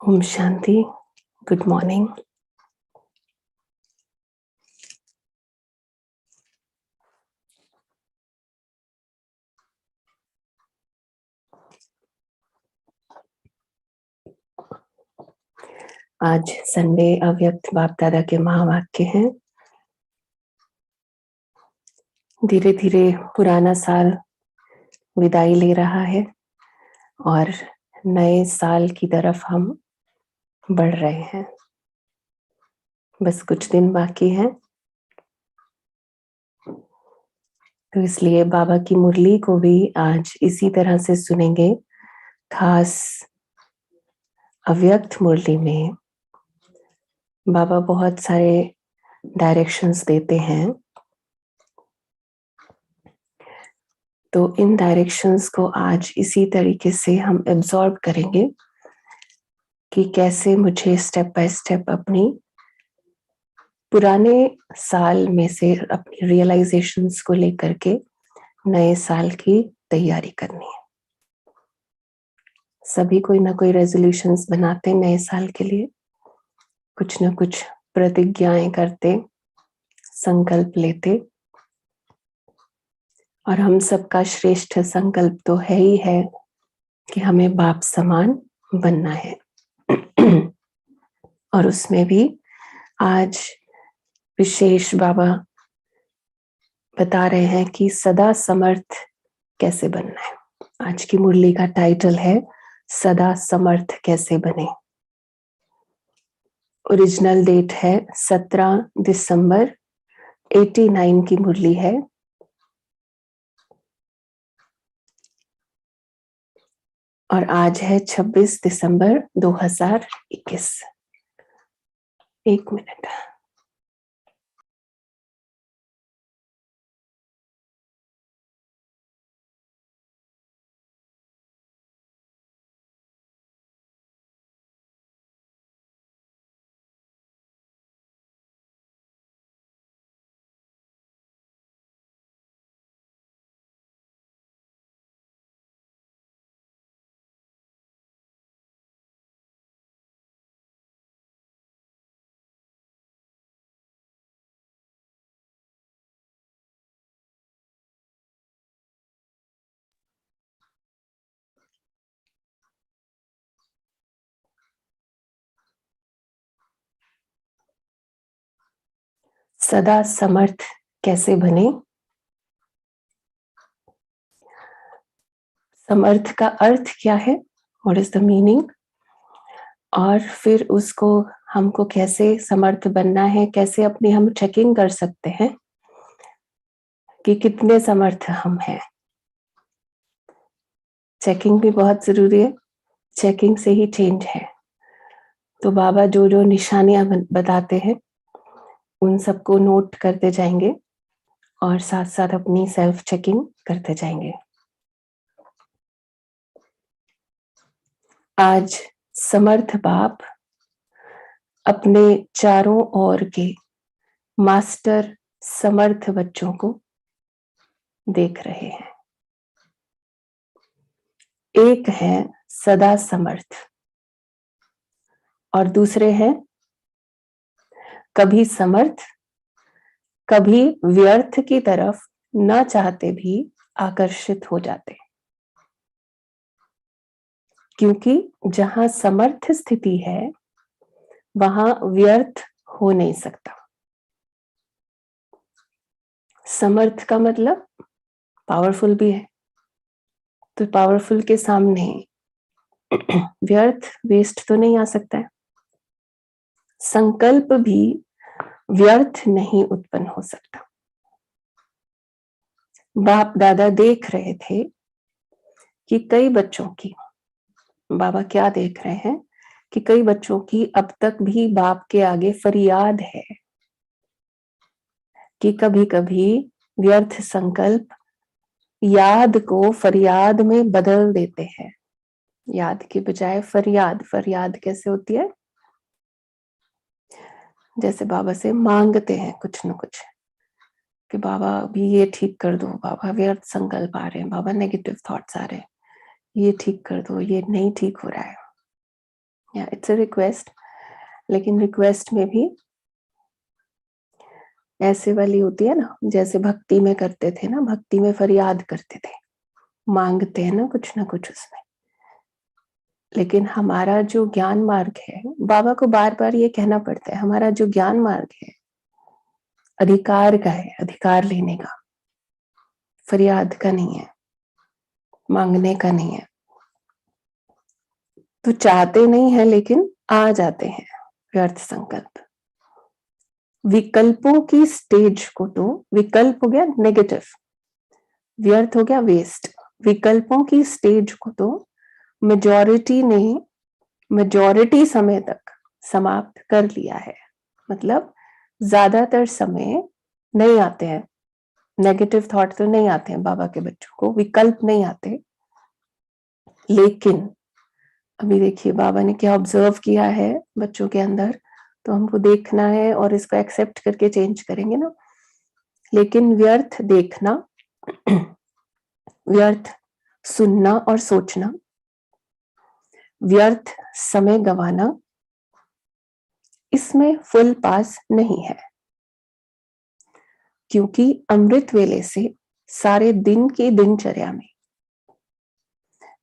ओम शांति। Good morning. आज Sunday अव्यक्त बाप दादा के महावाक्य हैं। धीरे धीरे पुराना साल विदाई ले रहा है और नए साल की तरफ हम बढ़ रहे हैं। बस कुछ दिन बाकी हैं, तो इसलिए बाबा की मुरली को भी आज इसी तरह से सुनेंगे। खास अव्यक्त मुरली में बाबा बहुत सारे डायरेक्शंस देते हैं, तो इन डायरेक्शंस को आज इसी तरीके से हम एब्जॉर्ब करेंगे कि कैसे मुझे स्टेप बाय स्टेप अपनी पुराने साल में से अपनी रियलाइजेशंस को लेकर के नए साल की तैयारी करनी है। सभी कोई ना कोई रेजोल्यूशंस बनाते नए साल के लिए, कुछ ना कुछ प्रतिज्ञाएं करते, संकल्प लेते, और हम सबका श्रेष्ठ संकल्प तो है ही है कि हमें बाप समान बनना है। और उसमें भी आज विशेष बाबा बता रहे हैं कि सदा समर्थ कैसे बनना है। आज की मुरली का टाइटल है सदा समर्थ कैसे बने। ओरिजिनल डेट है 17 दिसंबर 89 की मुरली है। और आज है 26 दिसंबर 2021। एक मिनट। सदा समर्थ कैसे बने। समर्थ का अर्थ क्या है, व्हाट इज द मीनिंग, और फिर उसको हमको कैसे समर्थ बनना है, कैसे अपनी हम चेकिंग कर सकते हैं कि कितने समर्थ हम हैं। चेकिंग भी बहुत जरूरी है, चेकिंग से ही चेंज है। तो बाबा जो जो निशानियां बताते हैं उन सबको नोट करते जाएंगे और साथ साथ अपनी सेल्फ चेकिंग करते जाएंगे। आज समर्थ बाप अपने चारों ओर के मास्टर समर्थ बच्चों को देख रहे हैं। एक है सदा समर्थ और दूसरे हैं कभी समर्थ, कभी व्यर्थ की तरफ न चाहते भी आकर्षित हो जाते, क्योंकि जहां समर्थ स्थिति है वहां व्यर्थ हो नहीं सकता। समर्थ का मतलब पावरफुल भी है, तो पावरफुल के सामने व्यर्थ वेस्ट तो नहीं आ सकता है। संकल्प भी व्यर्थ नहीं उत्पन्न हो सकता। बाप दादा देख रहे थे कि कई बच्चों की, बाबा क्या देख रहे हैं कि कई बच्चों की अब तक भी बाप के आगे फरियाद है कि कभी कभी व्यर्थ संकल्प याद को फरियाद में बदल देते हैं। याद के बजाय फरियाद। फरियाद कैसे होती है, जैसे बाबा से मांगते हैं कुछ न कुछ कि बाबा अभी ये ठीक कर दो, बाबा व्यर्थ संकल्प आ रहे हैं, बाबा नेगेटिव थॉट्स आ रहे हैं, ये ठीक कर दो, ये नहीं ठीक हो रहा है। या इट्स अ रिक्वेस्ट, लेकिन रिक्वेस्ट में भी ऐसे वाली होती है ना, जैसे भक्ति में करते थे ना, भक्ति में फरियाद करते थे, मांगते हैं ना कुछ उसमें। लेकिन हमारा जो ज्ञान मार्ग है, बाबा को बार बार ये कहना पड़ता है, हमारा जो ज्ञान मार्ग है अधिकार का है, अधिकार लेने का, फरियाद का नहीं है, मांगने का नहीं है। तो चाहते नहीं है लेकिन आ जाते हैं व्यर्थ संकल्प। विकल्पों की स्टेज को, तो विकल्प हो गया नेगेटिव, व्यर्थ हो गया वेस्ट। विकल्पों की स्टेज को तो मेजॉरिटी ने मेजॉरिटी समय तक समाप्त कर लिया है। मतलब ज्यादातर समय नहीं आते हैं नेगेटिव थॉट, तो नहीं आते हैं बाबा के बच्चों को, विकल्प नहीं आते। लेकिन अभी देखिए बाबा ने क्या ऑब्जर्व किया है बच्चों के अंदर, तो हमको देखना है और इसको एक्सेप्ट करके चेंज करेंगे ना। लेकिन व्यर्थ देखना, व्यर्थ सुनना और सोचना, व्यर्थ समय गंवाना, इसमें फुल पास नहीं है। क्योंकि अमृत वेले से सारे दिन की दिनचर्या में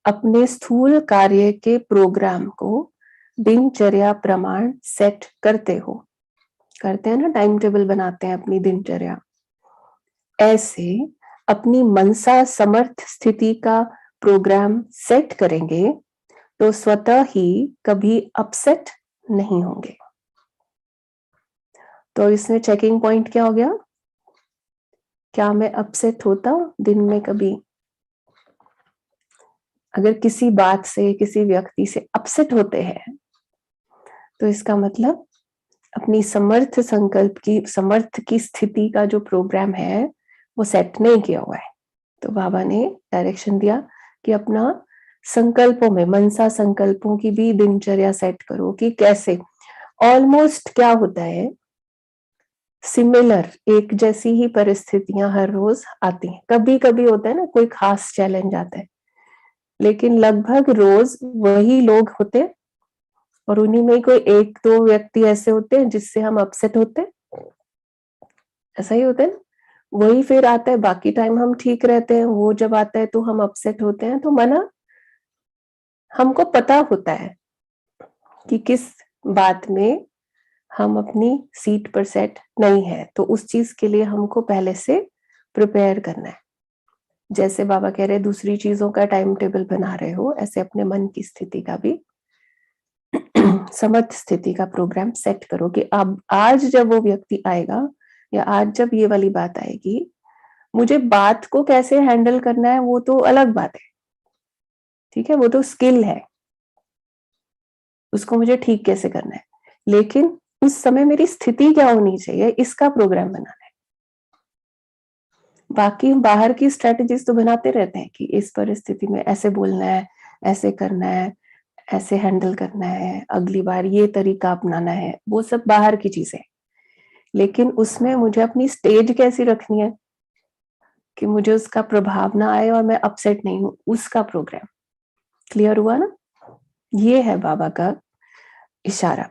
अपने स्थूल कार्य के प्रोग्राम को दिनचर्या प्रमाण सेट करते हो, करते हैं ना, टाइम टेबल बनाते हैं अपनी दिनचर्या। ऐसे अपनी मनसा समर्थ स्थिति का प्रोग्राम सेट करेंगे तो स्वतः ही कभी अपसेट नहीं होंगे। तो इसमें चेकिंग पॉइंट क्या हो गया? क्या मैं अपसेट होता हूं दिन में कभी? अगर किसी बात से, किसी व्यक्ति से अपसेट होते हैं तो इसका मतलब अपनी समर्थ संकल्प की, समर्थ की स्थिति का जो प्रोग्राम है वो सेट नहीं किया हुआ है। तो बाबा ने डायरेक्शन दिया कि अपना संकल्पों में, मनसा संकल्पों की भी दिनचर्या सेट करो कि कैसे। ऑलमोस्ट क्या होता है, सिमिलर, एक जैसी ही परिस्थितियां हर रोज आती हैं। कभी कभी होता है ना कोई खास चैलेंज आता है, लेकिन लगभग रोज वही लोग होते हैं और उन्हीं में कोई एक दो व्यक्ति ऐसे होते हैं जिससे हम अपसेट होते हैं। ऐसा ही होता है ना, वही फिर आता है, बाकी टाइम हम ठीक रहते हैं, वो जब आता है तो हम अपसेट होते हैं। तो मना, हमको पता होता है कि किस बात में हम अपनी सीट पर सेट नहीं है, तो उस चीज के लिए हमको पहले से प्रिपेयर करना है। जैसे बाबा कह रहे हैं दूसरी चीजों का टाइम टेबल बना रहे हो, ऐसे अपने मन की स्थिति का भी समर्थ स्थिति का प्रोग्राम सेट करो कि अब आज जब वो व्यक्ति आएगा या आज जब ये वाली बात आएगी, मुझे बात को कैसे हैंडल करना है वो तो अलग बात है, ठीक है, वो तो स्किल है, उसको मुझे ठीक कैसे करना है। लेकिन उस समय मेरी स्थिति क्या होनी चाहिए, इसका प्रोग्राम बनाना है। बाकी बाहर की स्ट्रेटेजीज तो बनाते रहते हैं कि इस परिस्थिति में ऐसे बोलना है, ऐसे करना है, ऐसे हैंडल करना है, अगली बार ये तरीका अपनाना है, वो सब बाहर की चीजें। लेकिन उसमें मुझे अपनी स्टेज कैसी रखनी है कि मुझे उसका प्रभाव ना आए और मैं अपसेट नहीं हूं, उसका प्रोग्राम। क्लियर हुआ ना? ये है बाबा का इशारा।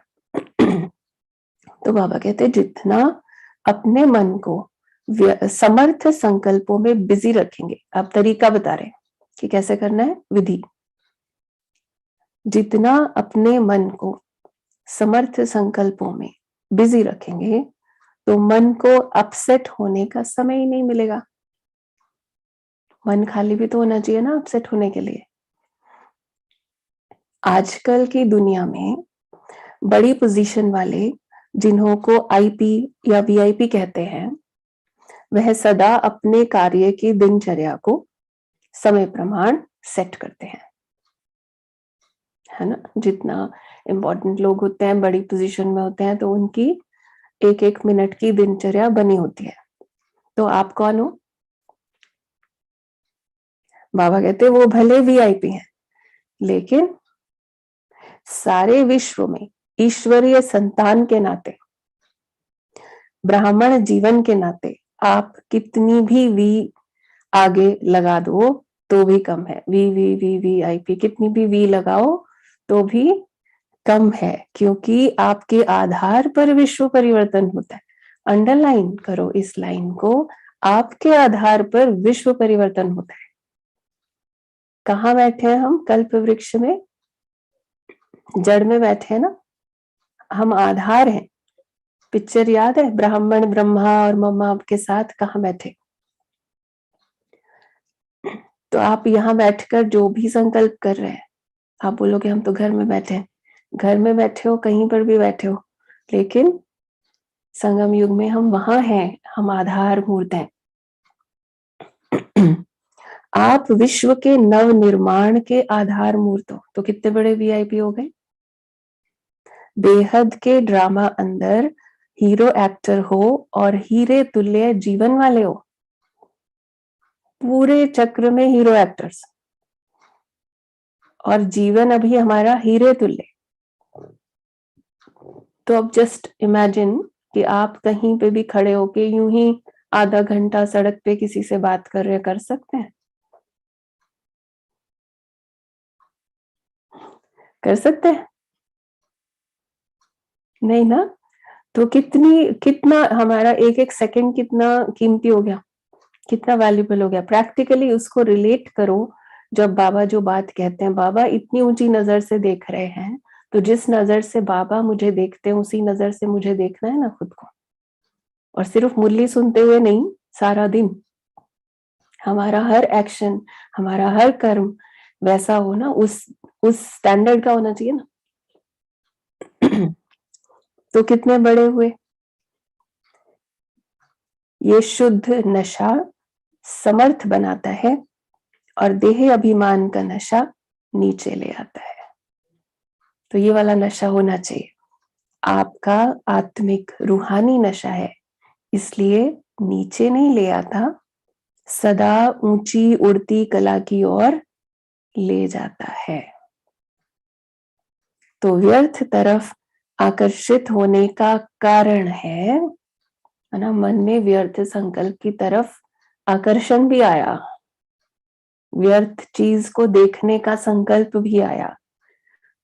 तो बाबा कहते जितना अपने मन को समर्थ संकल्पों में बिजी रखेंगे, अब तरीका बता रहे कि कैसे करना है, विधि। जितना अपने मन को समर्थ संकल्पों में बिजी रखेंगे तो मन को अपसेट होने का समय ही नहीं मिलेगा। मन खाली भी तो होना चाहिए ना अपसेट होने के लिए। आजकल की दुनिया में बड़ी पोजीशन वाले, जिन्हों को आईपी या वीआईपी कहते हैं, वह सदा अपने कार्य की दिनचर्या को समय प्रमाण सेट करते हैं, है ना। जितना इम्पोर्टेंट लोग होते हैं, बड़ी पोजीशन में होते हैं, तो उनकी एक एक मिनट की दिनचर्या बनी होती है। तो आप कौन हो? बाबा कहते वो भले वीआईपी हैं, लेकिन सारे विश्व में ईश्वरीय संतान के नाते, ब्राह्मण जीवन के नाते आप कितनी भी वी आगे लगा दो तो भी कम है। V V V V I P, कितनी भी वी लगाओ तो भी कम है, क्योंकि आपके आधार पर विश्व परिवर्तन होता है। अंडरलाइन करो इस लाइन को, आपके आधार पर विश्व परिवर्तन होता है। कहाँ बैठे हैं हम? कल्प वृक्ष में, जड़ में बैठे हैं ना, हम आधार हैं। पिक्चर याद है, ब्राह्मण ब्रह्मा और मम्मा के साथ कहाँ बैठे? तो आप यहाँ बैठकर जो भी संकल्प कर रहे हैं, आप बोलोगे हम तो घर में बैठे हैं। घर में बैठे हो, कहीं पर भी बैठे हो, लेकिन संगम युग में हम वहां हैं, हम आधार मूर्त हैं। आप विश्व के नव निर्माण के आधार मूर्त हो, तो कितने बड़े वीआईपी हो गए। बेहद के ड्रामा अंदर हीरो एक्टर हो और हीरे तुल्य जीवन वाले हो। पूरे चक्र में हीरो एक्टर्स, और जीवन अभी हमारा हीरे तुल्य। तो अब जस्ट इमेजिन कि आप कहीं पे भी खड़े होके यूं ही आधा घंटा सड़क पे किसी से बात कर रहे, कर सकते हैं? कर सकते हैं? नहीं ना। तो कितना हमारा एक एक सेकंड कितना कीमती हो गया, कितना वैल्यूबल हो गया। प्रैक्टिकली उसको रिलेट करो। जब बाबा जो बात कहते हैं, बाबा इतनी ऊंची नजर से देख रहे हैं, तो जिस नजर से बाबा मुझे देखते हैं उसी नजर से मुझे देखना है ना खुद को। और सिर्फ मुरली सुनते हुए नहीं, सारा दिन हमारा हर एक्शन, हमारा हर कर्म वैसा हो ना, उस स्टैंडर्ड का होना चाहिए ना। तो कितने बड़े हुए। ये शुद्ध नशा समर्थ बनाता है और देह अभिमान का नशा नीचे ले आता है। तो ये वाला नशा होना चाहिए। आपका आत्मिक रूहानी नशा है, इसलिए नीचे नहीं ले आता, सदा ऊंची उड़ती कला की ओर ले जाता है। तो व्यर्थ तरफ आकर्षित होने का कारण है ना, मन में व्यर्थ संकल्प की तरफ आकर्षण भी आया, व्यर्थ चीज को देखने का संकल्प भी आया।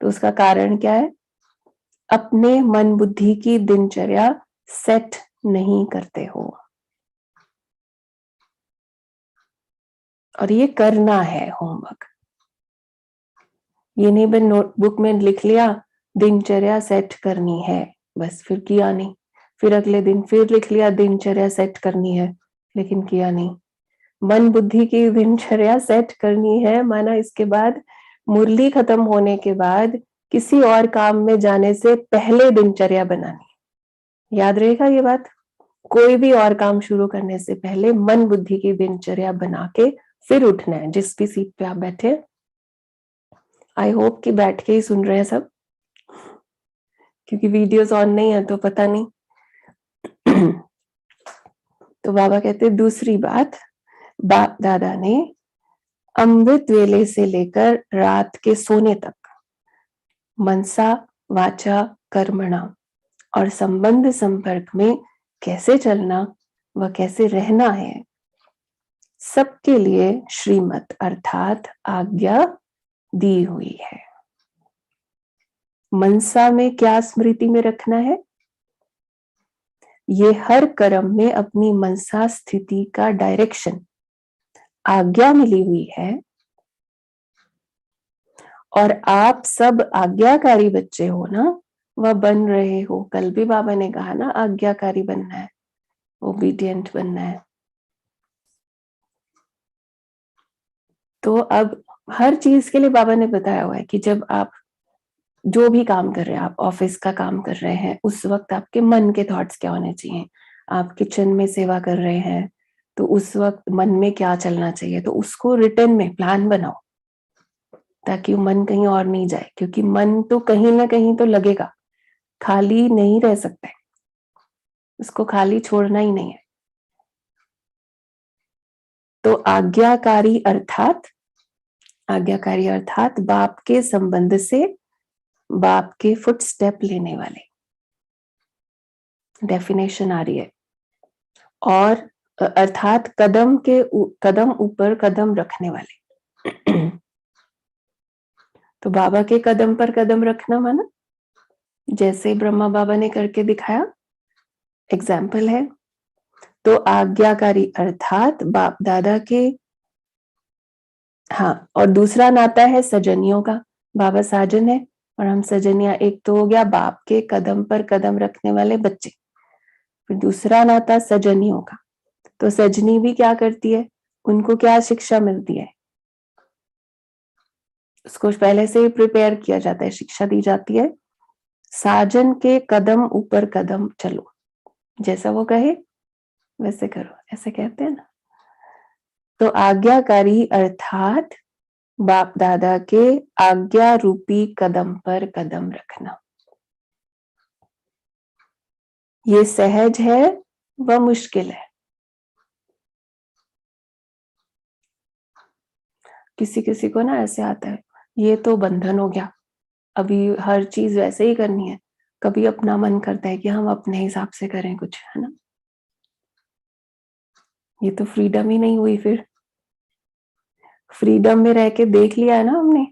तो उसका कारण क्या है? अपने मन बुद्धि की दिनचर्या सेट नहीं करते हो। और ये करना है होमवर्क। ये नहीं बस नोटबुक में लिख लिया दिनचर्या सेट करनी है, बस फिर किया नहीं। फिर अगले दिन फिर लिख लिया दिनचर्या सेट करनी है, लेकिन किया नहीं। मन बुद्धि की दिनचर्या सेट करनी है, माना इसके बाद मुरली खत्म होने के बाद किसी और काम में जाने से पहले दिनचर्या बनानी। याद रहेगा ये बात? कोई भी और काम शुरू करने से पहले मन बुद्धि की दिनचर्या बना के फिर उठना है। जिस भी सीट पे आप बैठे, आई होप कि बैठ के ही सुन रहे हैं सब, क्योंकि वीडियोस ऑन नहीं है तो पता नहीं। तो बाबा कहते दूसरी बात, बाप दादा ने अमृत वेले से लेकर रात के सोने तक मनसा वाचा कर्मणा और संबंध संपर्क में कैसे चलना व कैसे रहना है, सबके लिए श्रीमत अर्थात आज्ञा दी हुई है। मनसा में क्या स्मृति में रखना है? ये हर कर्म में अपनी मनसा स्थिति का डायरेक्शन आज्ञा मिली हुई है, और आप सब आज्ञाकारी बच्चे हो ना, वह बन रहे हो। कल भी बाबा ने कहा ना, आज्ञाकारी बनना है, ओबीडियंट बनना है। तो अब हर चीज के लिए बाबा ने बताया हुआ है कि जब आप जो भी काम कर रहे हैं, आप ऑफिस का काम कर रहे हैं, उस वक्त आपके मन के थॉट्स क्या होने चाहिए। आप किचन में सेवा कर रहे हैं, तो उस वक्त मन में क्या चलना चाहिए, तो उसको रिटर्न में प्लान बनाओ, ताकि मन कहीं और नहीं जाए। क्योंकि मन तो कहीं ना कहीं तो लगेगा, खाली नहीं रह सकते, उसको खाली छोड़ना ही नहीं है। तो आज्ञाकारी अर्थात बाप के संबंध से बाप के फुट स्टेप लेने वाले, डेफिनेशन आ रही है। और अर्थात कदम ऊपर कदम रखने वाले। तो बाबा के कदम पर कदम रखना माना जैसे ब्रह्मा बाबा ने करके दिखाया, एग्जाम्पल है। तो आज्ञाकारी अर्थात बाप दादा के, हाँ, और दूसरा नाता है सजनियों का। बाबा साजन है और हम सजनिया। एक तो हो गया बाप के कदम पर कदम रखने वाले बच्चे, फिर दूसरा नाता सजनियों का। तो सजनी भी क्या करती है, उनको क्या शिक्षा मिलती है, उसको पहले से ही प्रिपेयर किया जाता है, शिक्षा दी जाती है, साजन के कदम ऊपर कदम चलो, जैसा वो कहे वैसे करो, ऐसे कहते हैं ना। तो आज्ञाकारी अर्थात बाप दादा के आज्ञा रूपी कदम पर कदम रखना, ये सहज है व मुश्किल है। किसी किसी को ना ऐसे आता है, ये तो बंधन हो गया, अभी हर चीज वैसे ही करनी है। कभी अपना मन करता है कि हम अपने हिसाब से करें कुछ, है ना। ये तो फ्रीडम ही नहीं हुई। फिर फ्रीडम में रह के देख लिया है ना हमने,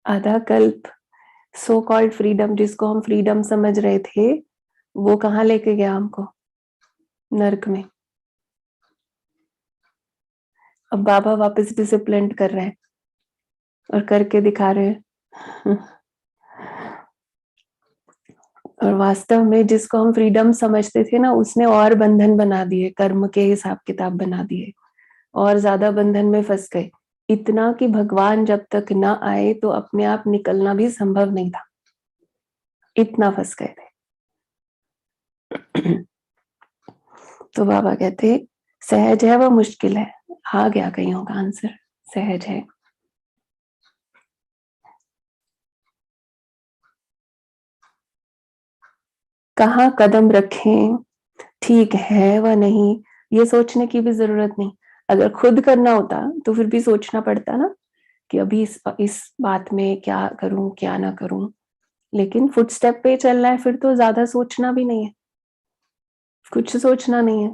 आधा कल्प सो कॉल्ड फ्रीडम, जिसको हम फ्रीडम समझ रहे थे, वो कहाँ लेके गया हमको, नर्क में। अब बाबा वापस डिसिप्लिन कर रहे हैं और करके दिखा रहे हैं। और वास्तव में जिसको हम फ्रीडम समझते थे ना, उसने और बंधन बना दिए, कर्म के हिसाब किताब बना दिए, और ज्यादा बंधन में फंस गए। इतना कि भगवान जब तक ना आए तो अपने आप निकलना भी संभव नहीं था, इतना फंस गए थे। तो बाबा कहते सहज है व मुश्किल है। आ गया कईयों का आंसर, सहज है। कहाँ कदम रखें, ठीक है व नहीं, ये सोचने की भी जरूरत नहीं। अगर खुद करना होता तो फिर भी सोचना पड़ता ना कि अभी इस बात में क्या करूं क्या ना करूं। लेकिन फुटस्टेप पे चलना है, फिर तो ज्यादा सोचना भी नहीं है, कुछ सोचना नहीं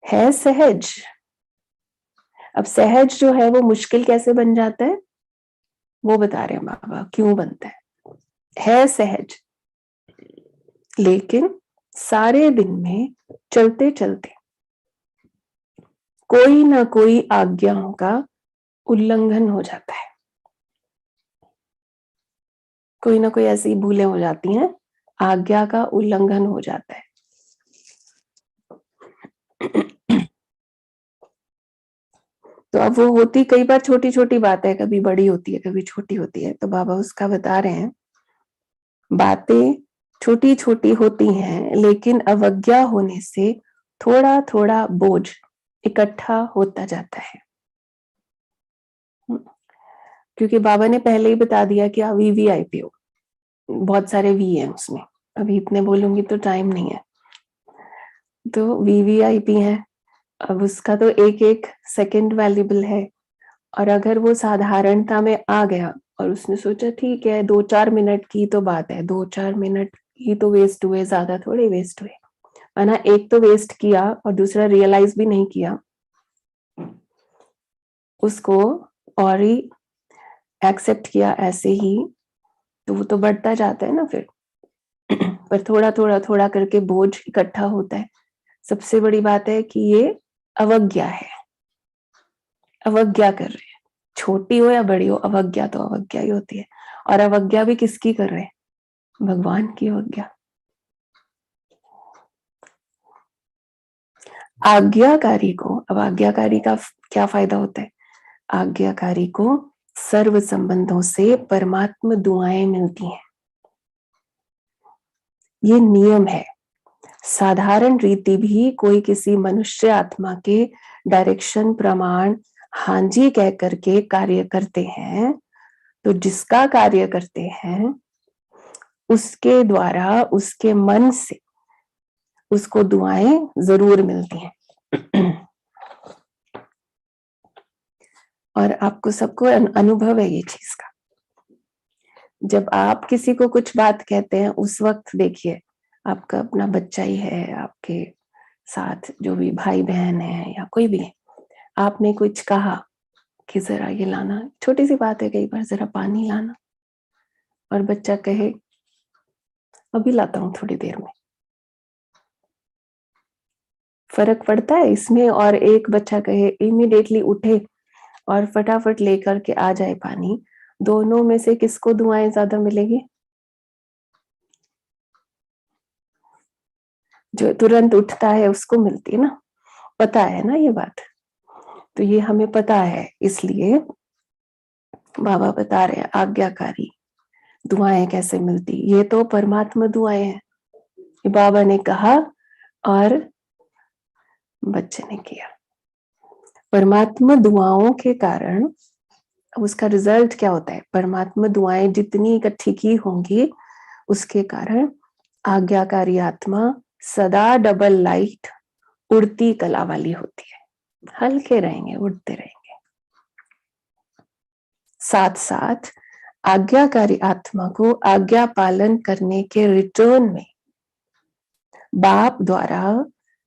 है सहज। अब सहज जो है वो मुश्किल कैसे बन जाता है, वो बता रहे हैं बाबा, क्यों बनता है सहज। लेकिन सारे दिन में चलते चलते कोई ना कोई आज्ञाओं का उल्लंघन हो जाता है, कोई ना कोई ऐसी भूलें हो जाती हैं, आज्ञा का उल्लंघन हो जाता है। तो अब वो होती कई बार छोटी छोटी बात है, कभी बड़ी होती है कभी छोटी होती है। तो बाबा उसका बता रहे हैं, बातें छोटी छोटी होती हैं, लेकिन अवज्ञा होने से थोड़ा थोड़ा बोझ इकट्ठा होता जाता है। क्योंकि बाबा ने पहले ही बता दिया कि आप वीवीआईपी हो, बहुत सारे वी हैं उसमें, अभी इतने बोलूंगी तो टाइम नहीं है। तो वीवीआईपी है, अब उसका तो एक एक सेकंड वैल्यूबल है। और अगर वो साधारणता में आ गया और उसने सोचा ठीक है 2-4 मिनट की तो बात है, 2-4 मिनट ही तो वेस्ट हुए, ज्यादा थोड़े वेस्ट हुए, वरना एक तो वेस्ट किया और दूसरा रियलाइज भी नहीं किया उसको, और ही एक्सेप्ट किया ऐसे ही, तो वो तो बढ़ता जाता है ना फिर। पर थोड़ा थोड़ा थोड़ा करके बोझ इकट्ठा होता है। सबसे बड़ी बात है कि ये अवज्ञा है, अवज्ञा कर रहे हैं, छोटी हो या बड़ी हो, अवज्ञा तो अवज्ञा ही होती है। और अवज्ञा भी किसकी कर रहे हैं, भगवान की अवज्ञा। आज्ञाकारी को, अब आज्ञाकारी का क्या फायदा होता है, आज्ञाकारी को सर्व संबंधों से परमात्मा दुआएं मिलती हैं, ये नियम है। साधारण रीति भी कोई किसी मनुष्य आत्मा के डायरेक्शन प्रमाण हाँ जी कह करके कार्य करते हैं, तो जिसका कार्य करते हैं उसके द्वारा उसके मन से उसको दुआएं जरूर मिलती हैं। और आपको सबको अनुभव है ये चीज का। जब आप किसी को कुछ बात कहते हैं उस वक्त देखिए, आपका अपना बच्चा ही है, आपके साथ जो भी भाई बहन है या कोई भी है, आपने कुछ कहा कि जरा ये लाना, छोटी सी बात है, कई बार जरा पानी लाना, और बच्चा कहे अभी लाता हूं थोड़ी देर में, फर्क पड़ता है इसमें? और एक बच्चा कहे इमीडिएटली उठे और फटाफट लेकर के आ जाए पानी, दोनों में से किसको दुआएं ज्यादा मिलेगी? जो तुरंत उठता है उसको मिलती है ना, पता है ना ये बात। तो ये हमें पता है, इसलिए बाबा बता रहे हैं आज्ञाकारी दुआएं कैसे मिलती। ये तो परमात्मा दुआएं हैं, ये बाबा ने कहा और बच्चे ने किया। परमात्मा दुआओं के कारण उसका रिजल्ट क्या होता है? परमात्मा दुआएं जितनी इकट्ठी की होंगी उसके कारण आज्ञाकारी आत्मा सदा डबल लाइट उड़ती कला वाली होती है, हल्के रहेंगे, उड़ते रहेंगे। साथ साथ आज्ञाकारी आत्मा को आज्ञा पालन करने के रिटर्न में बाप द्वारा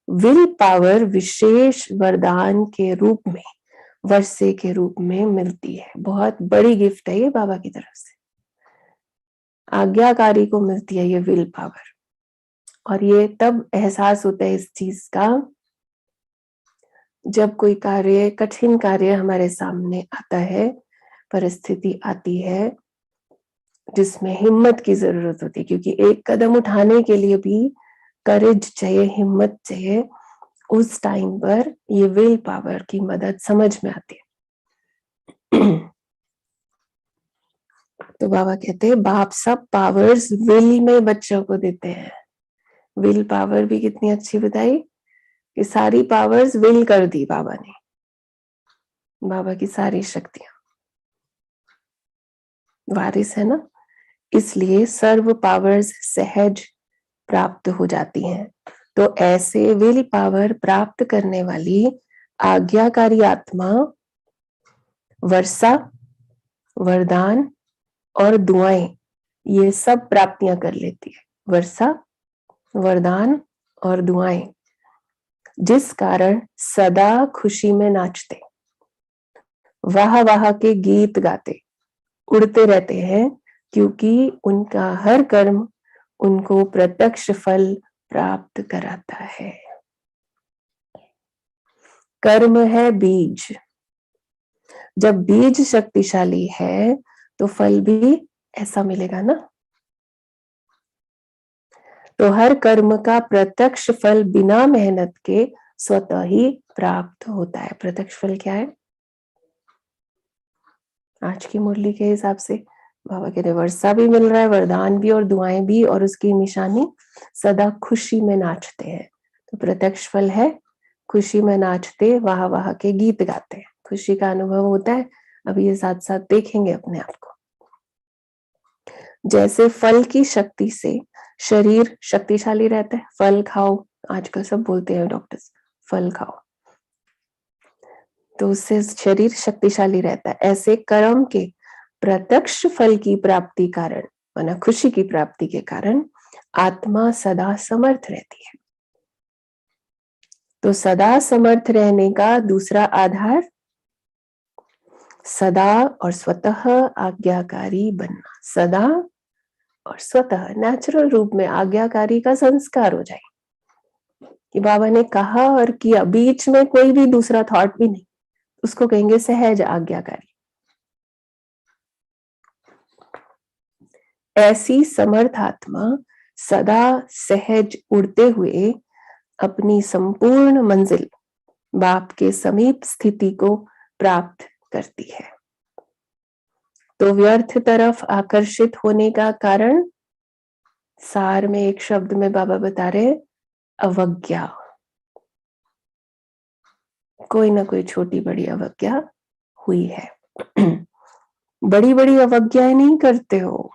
विल पावर विशेष वरदान के रूप में, वर्षे के रूप में मिलती है। बहुत बड़ी गिफ्ट है ये बाबा की तरफ से, आज्ञाकारी को मिलती है ये विल पावर। और ये तब एहसास होता है इस चीज का जब कोई कार्य, कठिन कार्य हमारे सामने आता है, परिस्थिति आती है जिसमें हिम्मत की जरूरत होती है, क्योंकि एक कदम उठाने के लिए भी करेज चाहिए, हिम्मत चाहिए। उस टाइम पर ये विल पावर की मदद समझ में आती है। तो बाबा कहते हैं बाप सब पावर्स विल में बच्चों को देते हैं। विल पावर भी कितनी अच्छी बताई कि सारी पावर्स विल कर दी बाबा ने, बाबा की सारी शक्तियां वारिस है ना, इसलिए सर्व पावर्स सहज प्राप्त हो जाती हैं। तो ऐसे विल पावर प्राप्त करने वाली आज्ञाकारी आत्मा वर्षा, वरदान और दुआएं ये सब प्राप्तियां कर लेती है। वर्षा, वरदान और दुआएं, जिस कारण सदा खुशी में नाचते, वाह वाह के गीत गाते, उड़ते रहते हैं, क्योंकि उनका हर कर्म उनको प्रत्यक्ष फल प्राप्त कराता है। कर्म है बीज, जब बीज शक्तिशाली है तो फल भी ऐसा मिलेगा ना। तो हर कर्म का प्रत्यक्ष फल बिना मेहनत के स्वतः ही प्राप्त होता है। प्रत्यक्ष फल क्या है? आज की मुरली के हिसाब से बाबा कहते हैं वर्षा भी मिल रहा है, वरदान भी और दुआएं भी, और उसकी निशानी सदा खुशी में नाचते हैं। तो प्रत्यक्ष फल है खुशी में नाचते, वाह वाह के गीत गाते हैं, खुशी का अनुभव होता है। अभी ये साथ साथ देखेंगे अपने आप को। जैसे फल की शक्ति से शरीर शक्तिशाली रहता है, फल खाओ, आजकल सब बोलते हैं डॉक्टर्स फल खाओ, तो उससे शरीर शक्तिशाली रहता है। ऐसे कर्म के प्रत्यक्ष फल की प्राप्ति कारण, माना खुशी की प्राप्ति के कारण आत्मा सदा समर्थ रहती है। तो सदा समर्थ रहने का दूसरा आधार सदा और स्वतः आज्ञाकारी बनना। सदा और स्वतः नेचुरल रूप में आज्ञाकारी का संस्कार हो जाए कि बाबा ने कहा और किया, बीच में कोई भी दूसरा थॉट भी नहीं, उसको कहेंगे सहज आज्ञाकारी। ऐसी समर्थ आत्मा सदा सहज उड़ते हुए अपनी संपूर्ण मंजिल बाप के समीप स्थिति को प्राप्त करती है। तो व्यर्थ तरफ आकर्षित होने का कारण सार में एक शब्द में बाबा बता रहे, अवज्ञा। कोई ना कोई छोटी बड़ी अवज्ञा हुई है। बड़ी बड़ी अवज्ञाएं नहीं करते हो,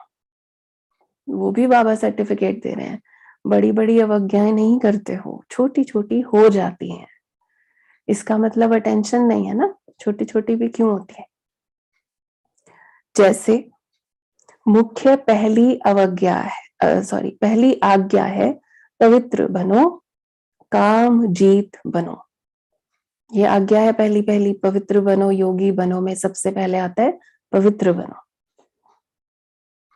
वो भी बाबा सर्टिफिकेट दे रहे हैं। बड़ी बड़ी अवज्ञाएं नहीं करते हो, छोटी छोटी हो जाती हैं। इसका मतलब अटेंशन नहीं है ना, छोटी छोटी भी क्यों होती है। जैसे मुख्य पहली अवज्ञा है, पहली आज्ञा है पवित्र बनो, काम जीत बनो। ये आज्ञा है पहली पहली, पवित्र बनो, योगी बनो में सबसे पहले आता है पवित्र बनो।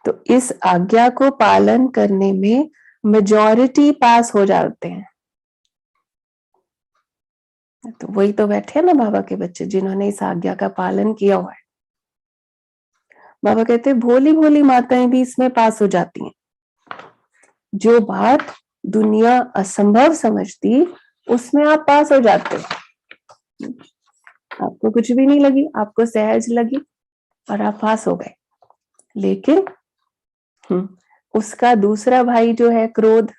तो इस आज्ञा को पालन करने में मेजॉरिटी पास हो जाते हैं। तो वही तो बैठे हैं ना बाबा के बच्चे, जिन्होंने इस आज्ञा का पालन किया हुआ है। बाबा कहते हैं भोली भोली माताएं भी इसमें पास हो जाती हैं। जो बात दुनिया असंभव समझती, उसमें आप पास हो जाते हो। आपको कुछ भी नहीं लगी, आपको सहज लगी और आप पास हो गए। लेकिन उसका दूसरा भाई जो है क्रोध,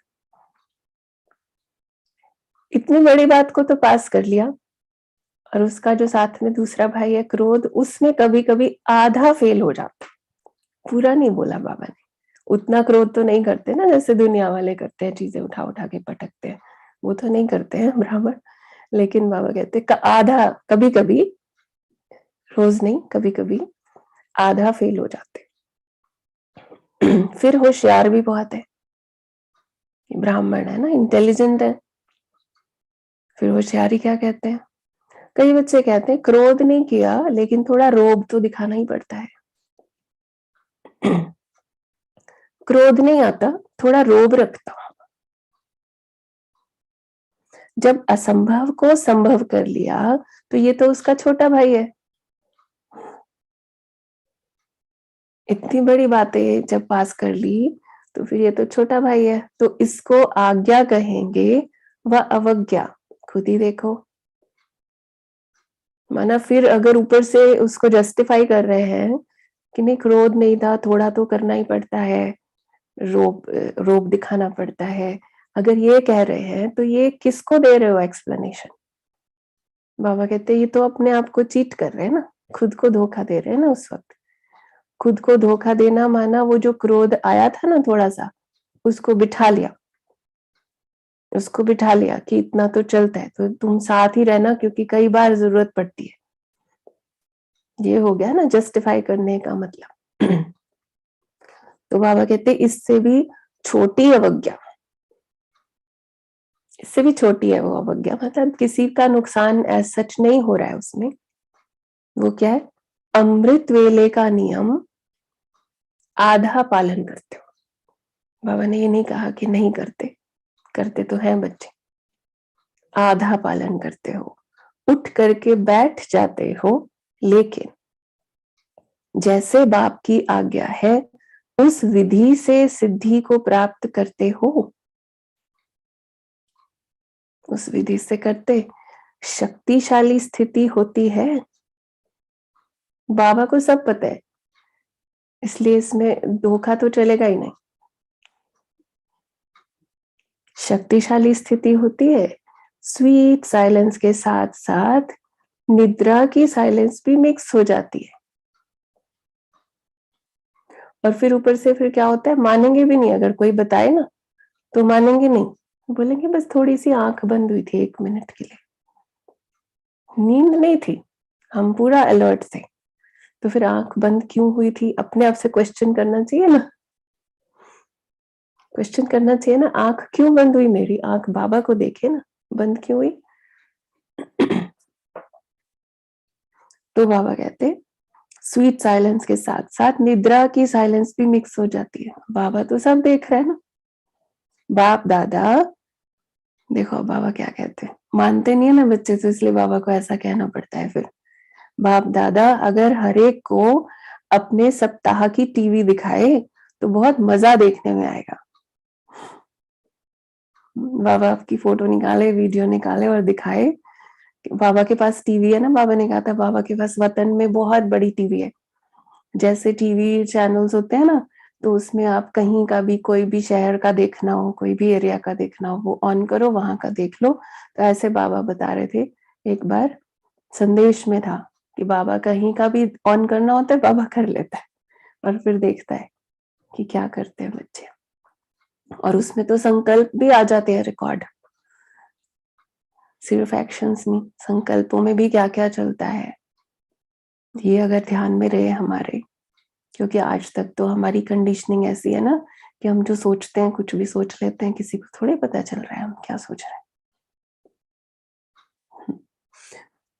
इतनी बड़ी बात को तो पास कर लिया, और उसका जो साथ में दूसरा भाई है क्रोध, उसमें कभी कभी आधा फेल हो जाता। पूरा नहीं बोला बाबा ने, उतना क्रोध तो नहीं करते ना जैसे दुनिया वाले करते हैं, चीजें उठा उठा के पटकते हैं, वो तो नहीं करते हैं ब्राह्मण। लेकिन बाबा कहते आधा, कभी कभी, रोज नहीं, कभी कभी आधा फेल हो जाते। फिर होशियार भी बहुत है, ब्राह्मण है ना, इंटेलिजेंट है। फिर होशियारी क्या कहते हैं, कई बच्चे कहते हैं क्रोध नहीं किया लेकिन थोड़ा रोब तो दिखाना ही पड़ता है। क्रोध नहीं आता, थोड़ा रोब रखता हूं। जब असंभव को संभव कर लिया तो ये तो उसका छोटा भाई है। इतनी बड़ी बातें जब पास कर ली तो फिर ये तो छोटा भाई है, तो इसको आज्ञा कहेंगे व अवज्ञा। खुद ही देखो, माना फिर अगर ऊपर से उसको जस्टिफाई कर रहे हैं कि नहीं क्रोध नहीं था, थोड़ा तो करना ही पड़ता है, रोब रोब दिखाना पड़ता है, अगर ये कह रहे हैं तो ये किसको दे रहे हो एक्सप्लेनेशन। बाबा कहते ये तो अपने आप को चीट कर रहे हैं ना, खुद को धोखा दे रहे हैं ना। उस वक्त खुद को धोखा देना माना वो जो क्रोध आया था ना थोड़ा सा, उसको बिठा लिया, उसको बिठा लिया कि इतना तो चलता है, तो तुम साथ ही रहना क्योंकि कई बार जरूरत पड़ती है। ये हो गया ना जस्टिफाई करने का मतलब। तो बाबा कहते इससे भी छोटी अवज्ञा, इससे भी छोटी है वो अवज्ञा, मतलब किसी का नुकसान ऐसा सच नहीं हो रहा है उसमें। वो क्या है, अमृत वेले का नियम आधा पालन करते हो। बाबा ने ये नहीं कहा कि नहीं करते, करते तो हैं बच्चे। आधा पालन करते हो, उठ करके बैठ जाते हो, लेकिन जैसे बाप की आज्ञा है उस विधि से सिद्धि को प्राप्त करते हो। उस विधि से करते शक्तिशाली स्थिति होती है। बाबा को सब पता है, इसलिए इसमें धोखा तो चलेगा ही नहीं। शक्तिशाली स्थिति होती है, स्वीट साइलेंस के साथ साथ निद्रा की साइलेंस भी मिक्स हो जाती है। और फिर ऊपर से फिर क्या होता है, मानेंगे भी नहीं, अगर कोई बताए ना तो मानेंगे नहीं, बोलेंगे बस थोड़ी सी आंख बंद हुई थी 1 मिनट के लिए, नींद नहीं थी, हम पूरा अलर्ट थे। तो फिर आंख बंद क्यों हुई थी, अपने आप से क्वेश्चन करना चाहिए ना, क्वेश्चन करना चाहिए ना, आंख क्यों बंद हुई मेरी, आंख बाबा को देखे ना, बंद क्यों हुई। तो बाबा कहते स्वीट साइलेंस के साथ साथ निद्रा की साइलेंस भी मिक्स हो जाती है। बाबा तो सब देख रहे हैं ना, बाप दादा। देखो बाबा क्या कहते हैं, मानते नहीं है ना बच्चे, तो इसलिए बाबा को ऐसा कहना पड़ता है। फिर बाप दादा अगर हरेक को अपने सप्ताह की टीवी दिखाए तो बहुत मजा देखने में आएगा। बाबा आपकी फोटो निकाले, वीडियो निकाले और दिखाए, बाबा के पास टीवी है ना। बाबा ने कहा था बाबा के पास वतन में बहुत बड़ी टीवी है, जैसे टीवी चैनल्स होते हैं ना, तो उसमें आप कहीं का भी कोई भी शहर का देखना हो, कोई भी एरिया का देखना हो, वो ऑन करो, वहां का देख लो। तो ऐसे बाबा बता रहे थे, एक बार संदेश में था कि बाबा कहीं का भी ऑन करना होता है, बाबा कर लेता है और फिर देखता है कि क्या करते हैं बच्चे। और उसमें तो संकल्प भी आ जाते हैं रिकॉर्ड, सिर्फ एक्शंस नहीं, संकल्पों में भी क्या क्या चलता है, ये अगर ध्यान में रहे हमारे। क्योंकि आज तक तो हमारी कंडीशनिंग ऐसी है ना कि हम जो सोचते हैं कुछ भी सोच लेते हैं, किसी को थोड़े पता चल रहा है हम क्या सोच रहे हैं।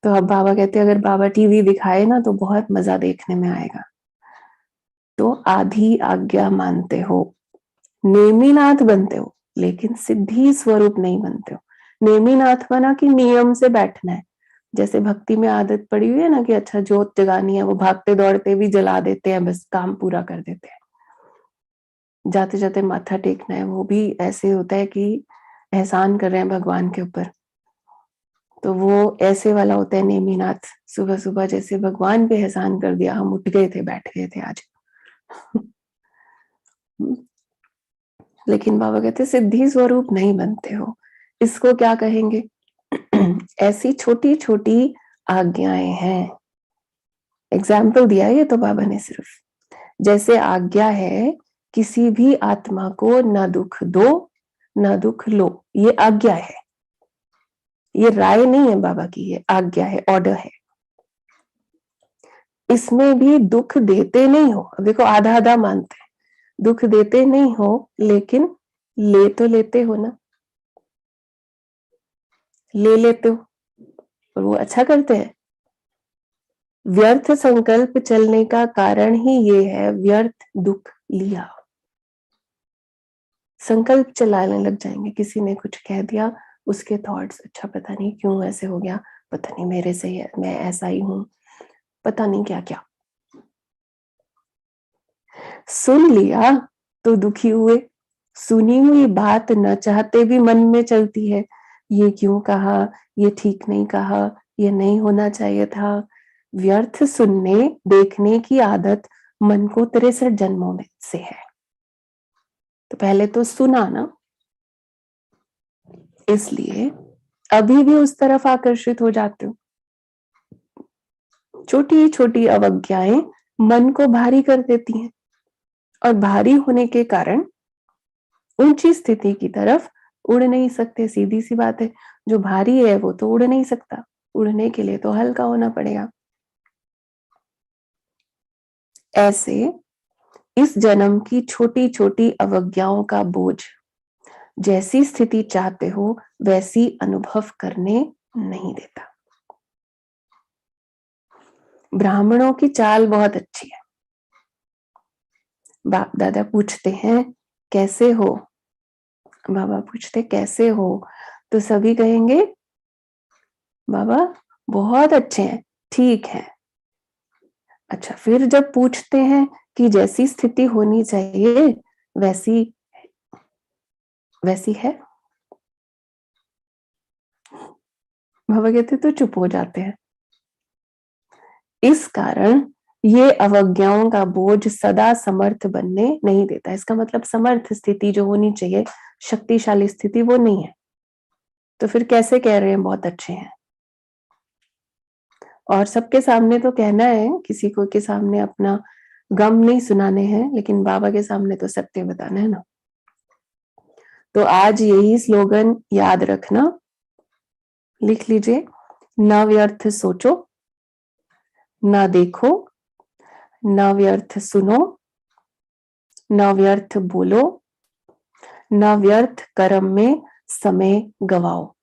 तो अब बाबा कहते हैं अगर बाबा टीवी दिखाए ना तो बहुत मजा देखने में आएगा। तो आधी आज्ञा मानते हो, नेमिनाथ बनते हो, लेकिन सिद्धि स्वरूप नहीं बनते हो। नेमिनाथ बना कि नियम से बैठना है। जैसे भक्ति में आदत पड़ी हुई है ना कि अच्छा जोत जगानी है, वो भागते दौड़ते भी जला देते हैं, बस काम पूरा कर देते हैं। जाते जाते माथा टेकना है, वो भी ऐसे होता है कि एहसान कर रहे हैं भगवान के ऊपर, तो वो ऐसे वाला होता है नेमिनाथ। सुबह सुबह जैसे भगवान पे एहसान कर दिया, हम उठ गए थे, बैठ गए थे आज। लेकिन बाबा कहते सिद्धि स्वरूप नहीं बनते हो। इसको क्या कहेंगे? ऐसी छोटी छोटी आज्ञाएं हैं। एग्जाम्पल दिया ये तो बाबा ने सिर्फ, जैसे आज्ञा है किसी भी आत्मा को न दुख दो न दुख लो, ये आज्ञा है, ये राय नहीं है बाबा की, ये आज्ञा है, ऑर्डर है। इसमें भी दुख देते नहीं हो। अब देखो आधा आधा मानते हैं, दुख देते नहीं हो लेकिन ले तो लेते हो ना, ले लेते हो और वो अच्छा करते हैं। व्यर्थ संकल्प चलने का कारण ही ये है, व्यर्थ दुख लिया। संकल्प चलाने लग जाएंगे, किसी ने कुछ कह दिया, उसके थॉट्स, अच्छा पता नहीं क्यों ऐसे हो गया, पता नहीं मेरे से है, मैं ऐसा ही हूं, पता नहीं क्या क्या। सुन लिया तो दुखी हुए, सुनी हुई बात न चाहते भी मन में चलती है, ये क्यों कहा, ये ठीक नहीं कहा, ये नहीं होना चाहिए था। व्यर्थ सुनने देखने की आदत मन को 63 जन्मों में से है। तो पहले तो सुना ना, इसलिए अभी भी उस तरफ आकर्षित हो जाते हो। छोटी छोटी अवज्ञाएं मन को भारी कर देती हैं, और भारी होने के कारण ऊंची स्थिति की तरफ उड़ नहीं सकते। सीधी सी बात है, जो भारी है वो तो उड़ नहीं सकता, उड़ने के लिए तो हल्का होना पड़ेगा। ऐसे इस जन्म की छोटी छोटी अवज्ञाओं का बोझ जैसी स्थिति चाहते हो वैसी अनुभव करने नहीं देता। ब्राह्मणों की चाल बहुत अच्छी है। बाप दादा पूछते हैं कैसे हो, बाबा पूछते कैसे हो, तो सभी कहेंगे बाबा बहुत अच्छे हैं, ठीक है। अच्छा, फिर जब पूछते हैं कि जैसी स्थिति होनी चाहिए वैसी वैसी है, बाबा कहते तो चुप हो जाते हैं। इस कारण ये अवज्ञाओं का बोझ सदा समर्थ बनने नहीं देता। इसका मतलब समर्थ स्थिति जो होनी चाहिए, शक्तिशाली स्थिति, वो नहीं है। तो फिर कैसे कह रहे हैं बहुत अच्छे हैं? और सबके सामने तो कहना है, किसी को के सामने अपना गम नहीं सुनाने हैं, लेकिन बाबा के सामने तो सत्य बताना है ना। तो आज यही स्लोगन याद रखना, लिख लीजिए, न व्यर्थ सोचो, न देखो, न व्यर्थ सुनो, न व्यर्थ बोलो, न व्यर्थ कर्म में समय गवाओ।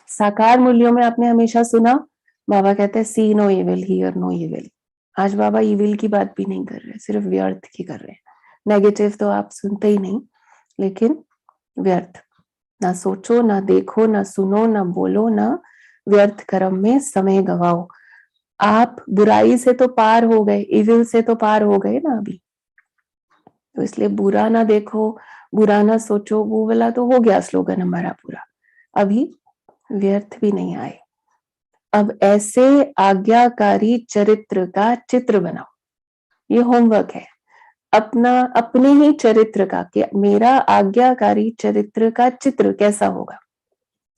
साकार मूल्यों में आपने हमेशा सुना, बाबा कहते हैं see no evil, hear no evil. आज बाबा इविल की बात भी नहीं कर रहे, सिर्फ व्यर्थ की कर रहे हैं। नेगेटिव तो आप सुनते ही नहीं, लेकिन व्यर्थ, ना सोचो, ना देखो, ना सुनो, ना बोलो, ना व्यर्थ कर्म में समय गवाओ। आप बुराई से तो पार हो गए, इविल से तो पार हो गए ना अभी, तो इसलिए बुरा ना देखो, बुरा ना सोचो, वो वाला तो हो गया स्लोगन हमारा पूरा। अभी व्यर्थ भी नहीं आए। अब ऐसे आज्ञाकारी चरित्र का चित्र बनाओ, ये होमवर्क है। अपना अपने ही चरित्र का, कि मेरा आज्ञाकारी चरित्र का चित्र कैसा होगा,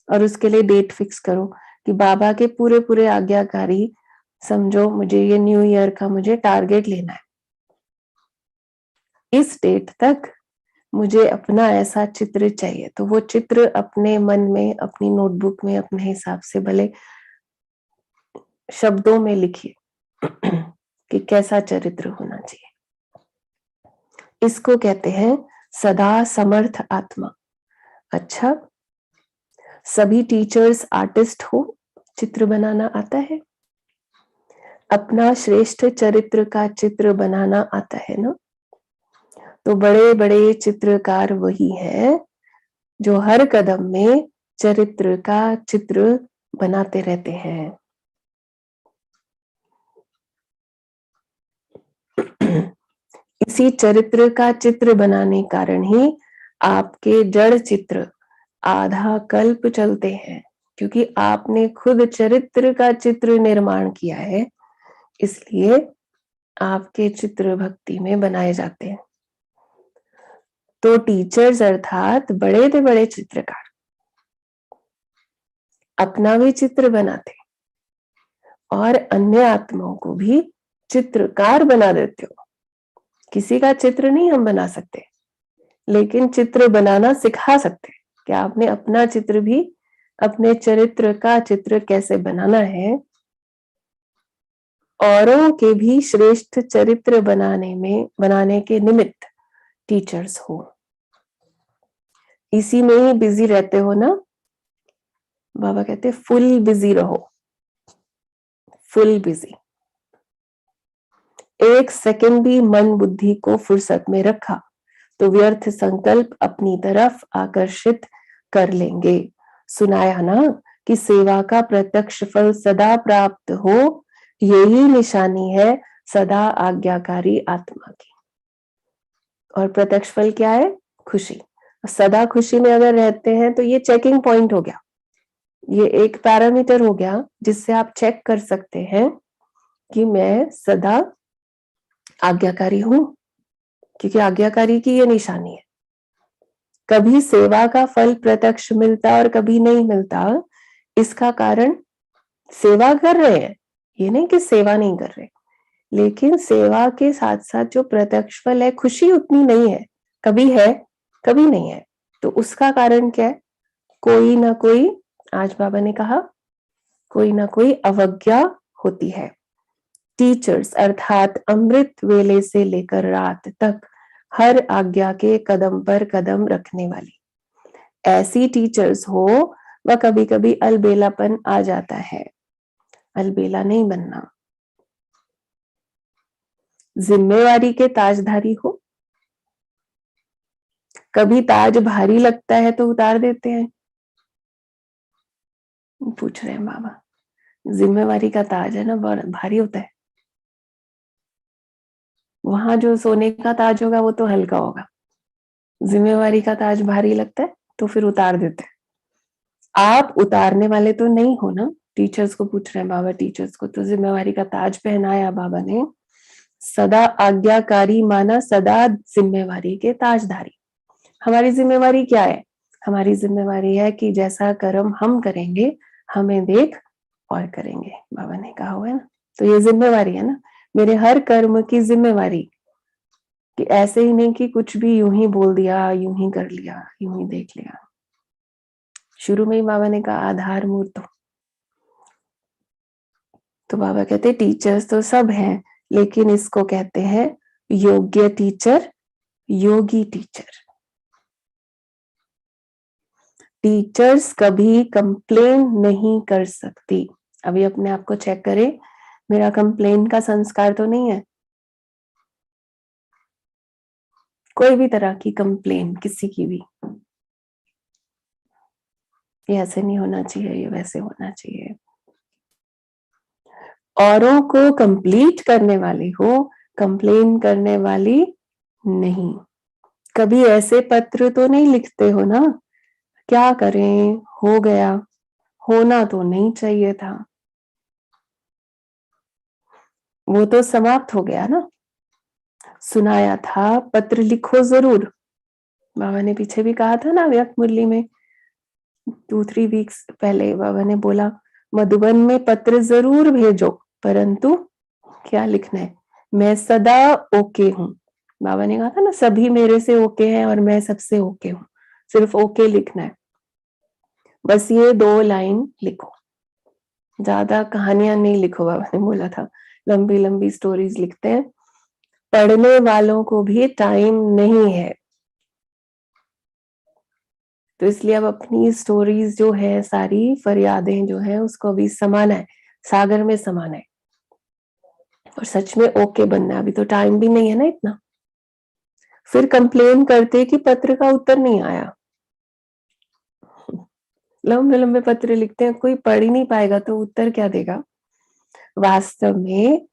और उसके लिए डेट फिक्स करो कि बाबा के पूरे पूरे आज्ञाकारी, समझो मुझे ये न्यू ईयर का मुझे टारगेट लेना है, इस डेट तक मुझे अपना ऐसा चित्र चाहिए। तो वो चित्र अपने मन में, अपनी नोटबुक में, अपने हिसाब से भले शब्दों में लिखिए कि कैसा चरित्र होना चाहिए। इसको कहते हैं सदा समर्थ आत्मा। अच्छा, सभी टीचर्स आर्टिस्ट हो, चित्र बनाना आता है? अपना श्रेष्ठ चरित्र का चित्र बनाना आता है ना, तो बड़े बड़े चित्रकार वही है जो हर कदम में चरित्र का चित्र बनाते रहते हैं। इसी चरित्र का चित्र बनाने कारण ही आपके जड़ चित्र आधा कल्प चलते हैं, क्योंकि आपने खुद चरित्र का चित्र निर्माण किया है, इसलिए आपके चित्र भक्ति में बनाए जाते हैं। तो टीचर्स अर्थात बड़े से बड़े चित्रकार अपना भी चित्र बनाते और अन्य आत्माओं को भी चित्रकार बना देते हो। किसी का चित्र नहीं हम बना सकते, लेकिन चित्र बनाना सिखा सकते हैं कि आपने अपना चित्र भी, अपने चरित्र का चित्र कैसे बनाना है, औरों के भी श्रेष्ठ चरित्र बनाने के निमित्त टीचर्स हो। इसी में ही बिजी रहते हो ना, बाबा कहते फुल बिजी रहो, फुल बिजी। एक सेकंड भी मन बुद्धि को फुर्सत में रखा तो व्यर्थ संकल्प अपनी तरफ आकर्षित कर लेंगे। सुनाया ना कि सेवा का प्रत्यक्ष फल सदा प्राप्त हो, यही निशानी है सदा आज्ञाकारी आत्मा की। और प्रत्यक्ष फल क्या है? खुशी। सदा खुशी में अगर रहते हैं तो ये चेकिंग पॉइंट हो गया, ये एक पैरामीटर हो गया जिससे आप चेक कर सकते हैं कि मैं सदा आज्ञाकारी हूं, क्योंकि आज्ञाकारी की ये निशानी है। कभी सेवा का फल प्रत्यक्ष मिलता और कभी नहीं मिलता, इसका कारण सेवा कर रहे हैं, ये नहीं कि सेवा नहीं कर रहे, लेकिन सेवा के साथ साथ जो प्रत्यक्ष फल है खुशी उतनी नहीं है, कभी है कभी नहीं है। तो उसका कारण क्या है? कोई ना कोई, आज बाबा ने कहा, कोई ना कोई अवज्ञा होती है। टीचर्स अर्थात अमृत वेले से लेकर रात तक हर आज्ञा के कदम पर कदम रखने वाली ऐसी टीचर्स हो, वह कभी कभी अलबेलापन आ जाता है। अलबेला नहीं बनना, जिम्मेवारी के ताजधारी हो। कभी ताज भारी लगता है तो उतार देते हैं। पूछ रहे हैं बाबा, जिम्मेवारी का ताज है ना, बहुत भारी होता है। वहां जो सोने का ताज होगा वो तो हल्का होगा, जिम्मेवारी का ताज भारी लगता है तो फिर उतार देते हैं। आप उतारने वाले तो नहीं हो ना। टीचर्स को पूछ रहे हैं बाबा, टीचर्स को तो जिम्मेवारी का ताज पहनाया बाबा ने, सदा आज्ञाकारी माना, सदा जिम्मेवारी के ताजधारी। हमारी जिम्मेवारी क्या है? हमारी जिम्मेवारी है कि जैसा कर्म हम करेंगे हमें देख और करेंगे, बाबा ने कहा हुआ है ना। तो ये जिम्मेवारी है ना, मेरे हर कर्म की जिम्मेवारी, कि ऐसे ही नहीं कि कुछ भी यूं ही बोल दिया, यूं ही कर लिया, यूं ही देख लिया। शुरू में ही बाबा ने कहा आधार मूर्त। तो बाबा कहते टीचर्स तो सब हैं, लेकिन इसको कहते हैं योग्य टीचर, योगी टीचर। टीचर्स कभी कंप्लेन नहीं कर सकती। अभी अपने आप को चेक करें, मेरा कंप्लेन का संस्कार तो नहीं है। कोई भी तरह की कंप्लेन किसी की भी, ये ऐसे नहीं होना चाहिए, ये वैसे होना चाहिए। औरों को कंप्लीट करने वाली हो, कंप्लेन करने वाली नहीं। कभी ऐसे पत्र तो नहीं लिखते हो ना, क्या करें, हो गया, होना तो नहीं चाहिए था, वो तो समाप्त हो गया ना। सुनाया था पत्र लिखो जरूर, बाबा ने पीछे भी कहा था ना, व्यक्त मुरली में 2-3 वीक्स पहले बाबा ने बोला मधुबन में पत्र जरूर भेजो, परंतु क्या लिखना है? मैं सदा ओके हूं। बाबा ने कहा था ना, सभी मेरे से ओके हैं और मैं सबसे ओके हूं, सिर्फ ओके लिखना है। बस ये 2 लाइन लिखो, ज्यादा कहानियां नहीं लिखो। बाबा ने बोला था लंबी लंबी स्टोरीज लिखते हैं, पढ़ने वालों को भी टाइम नहीं है। तो इसलिए अब अपनी स्टोरीज जो है, सारी फरियादें जो है, उसको भी समाना है, सागर में समाना है। और सच में ओके बनना है, अभी तो टाइम भी नहीं है ना इतना। फिर कंप्लेन करते कि पत्र का उत्तर नहीं आया। लंबे लंबे पत्र लिखते हैं, कोई पढ़ ही नहीं पाएगा तो उत्तर क्या देगा। वास्तव में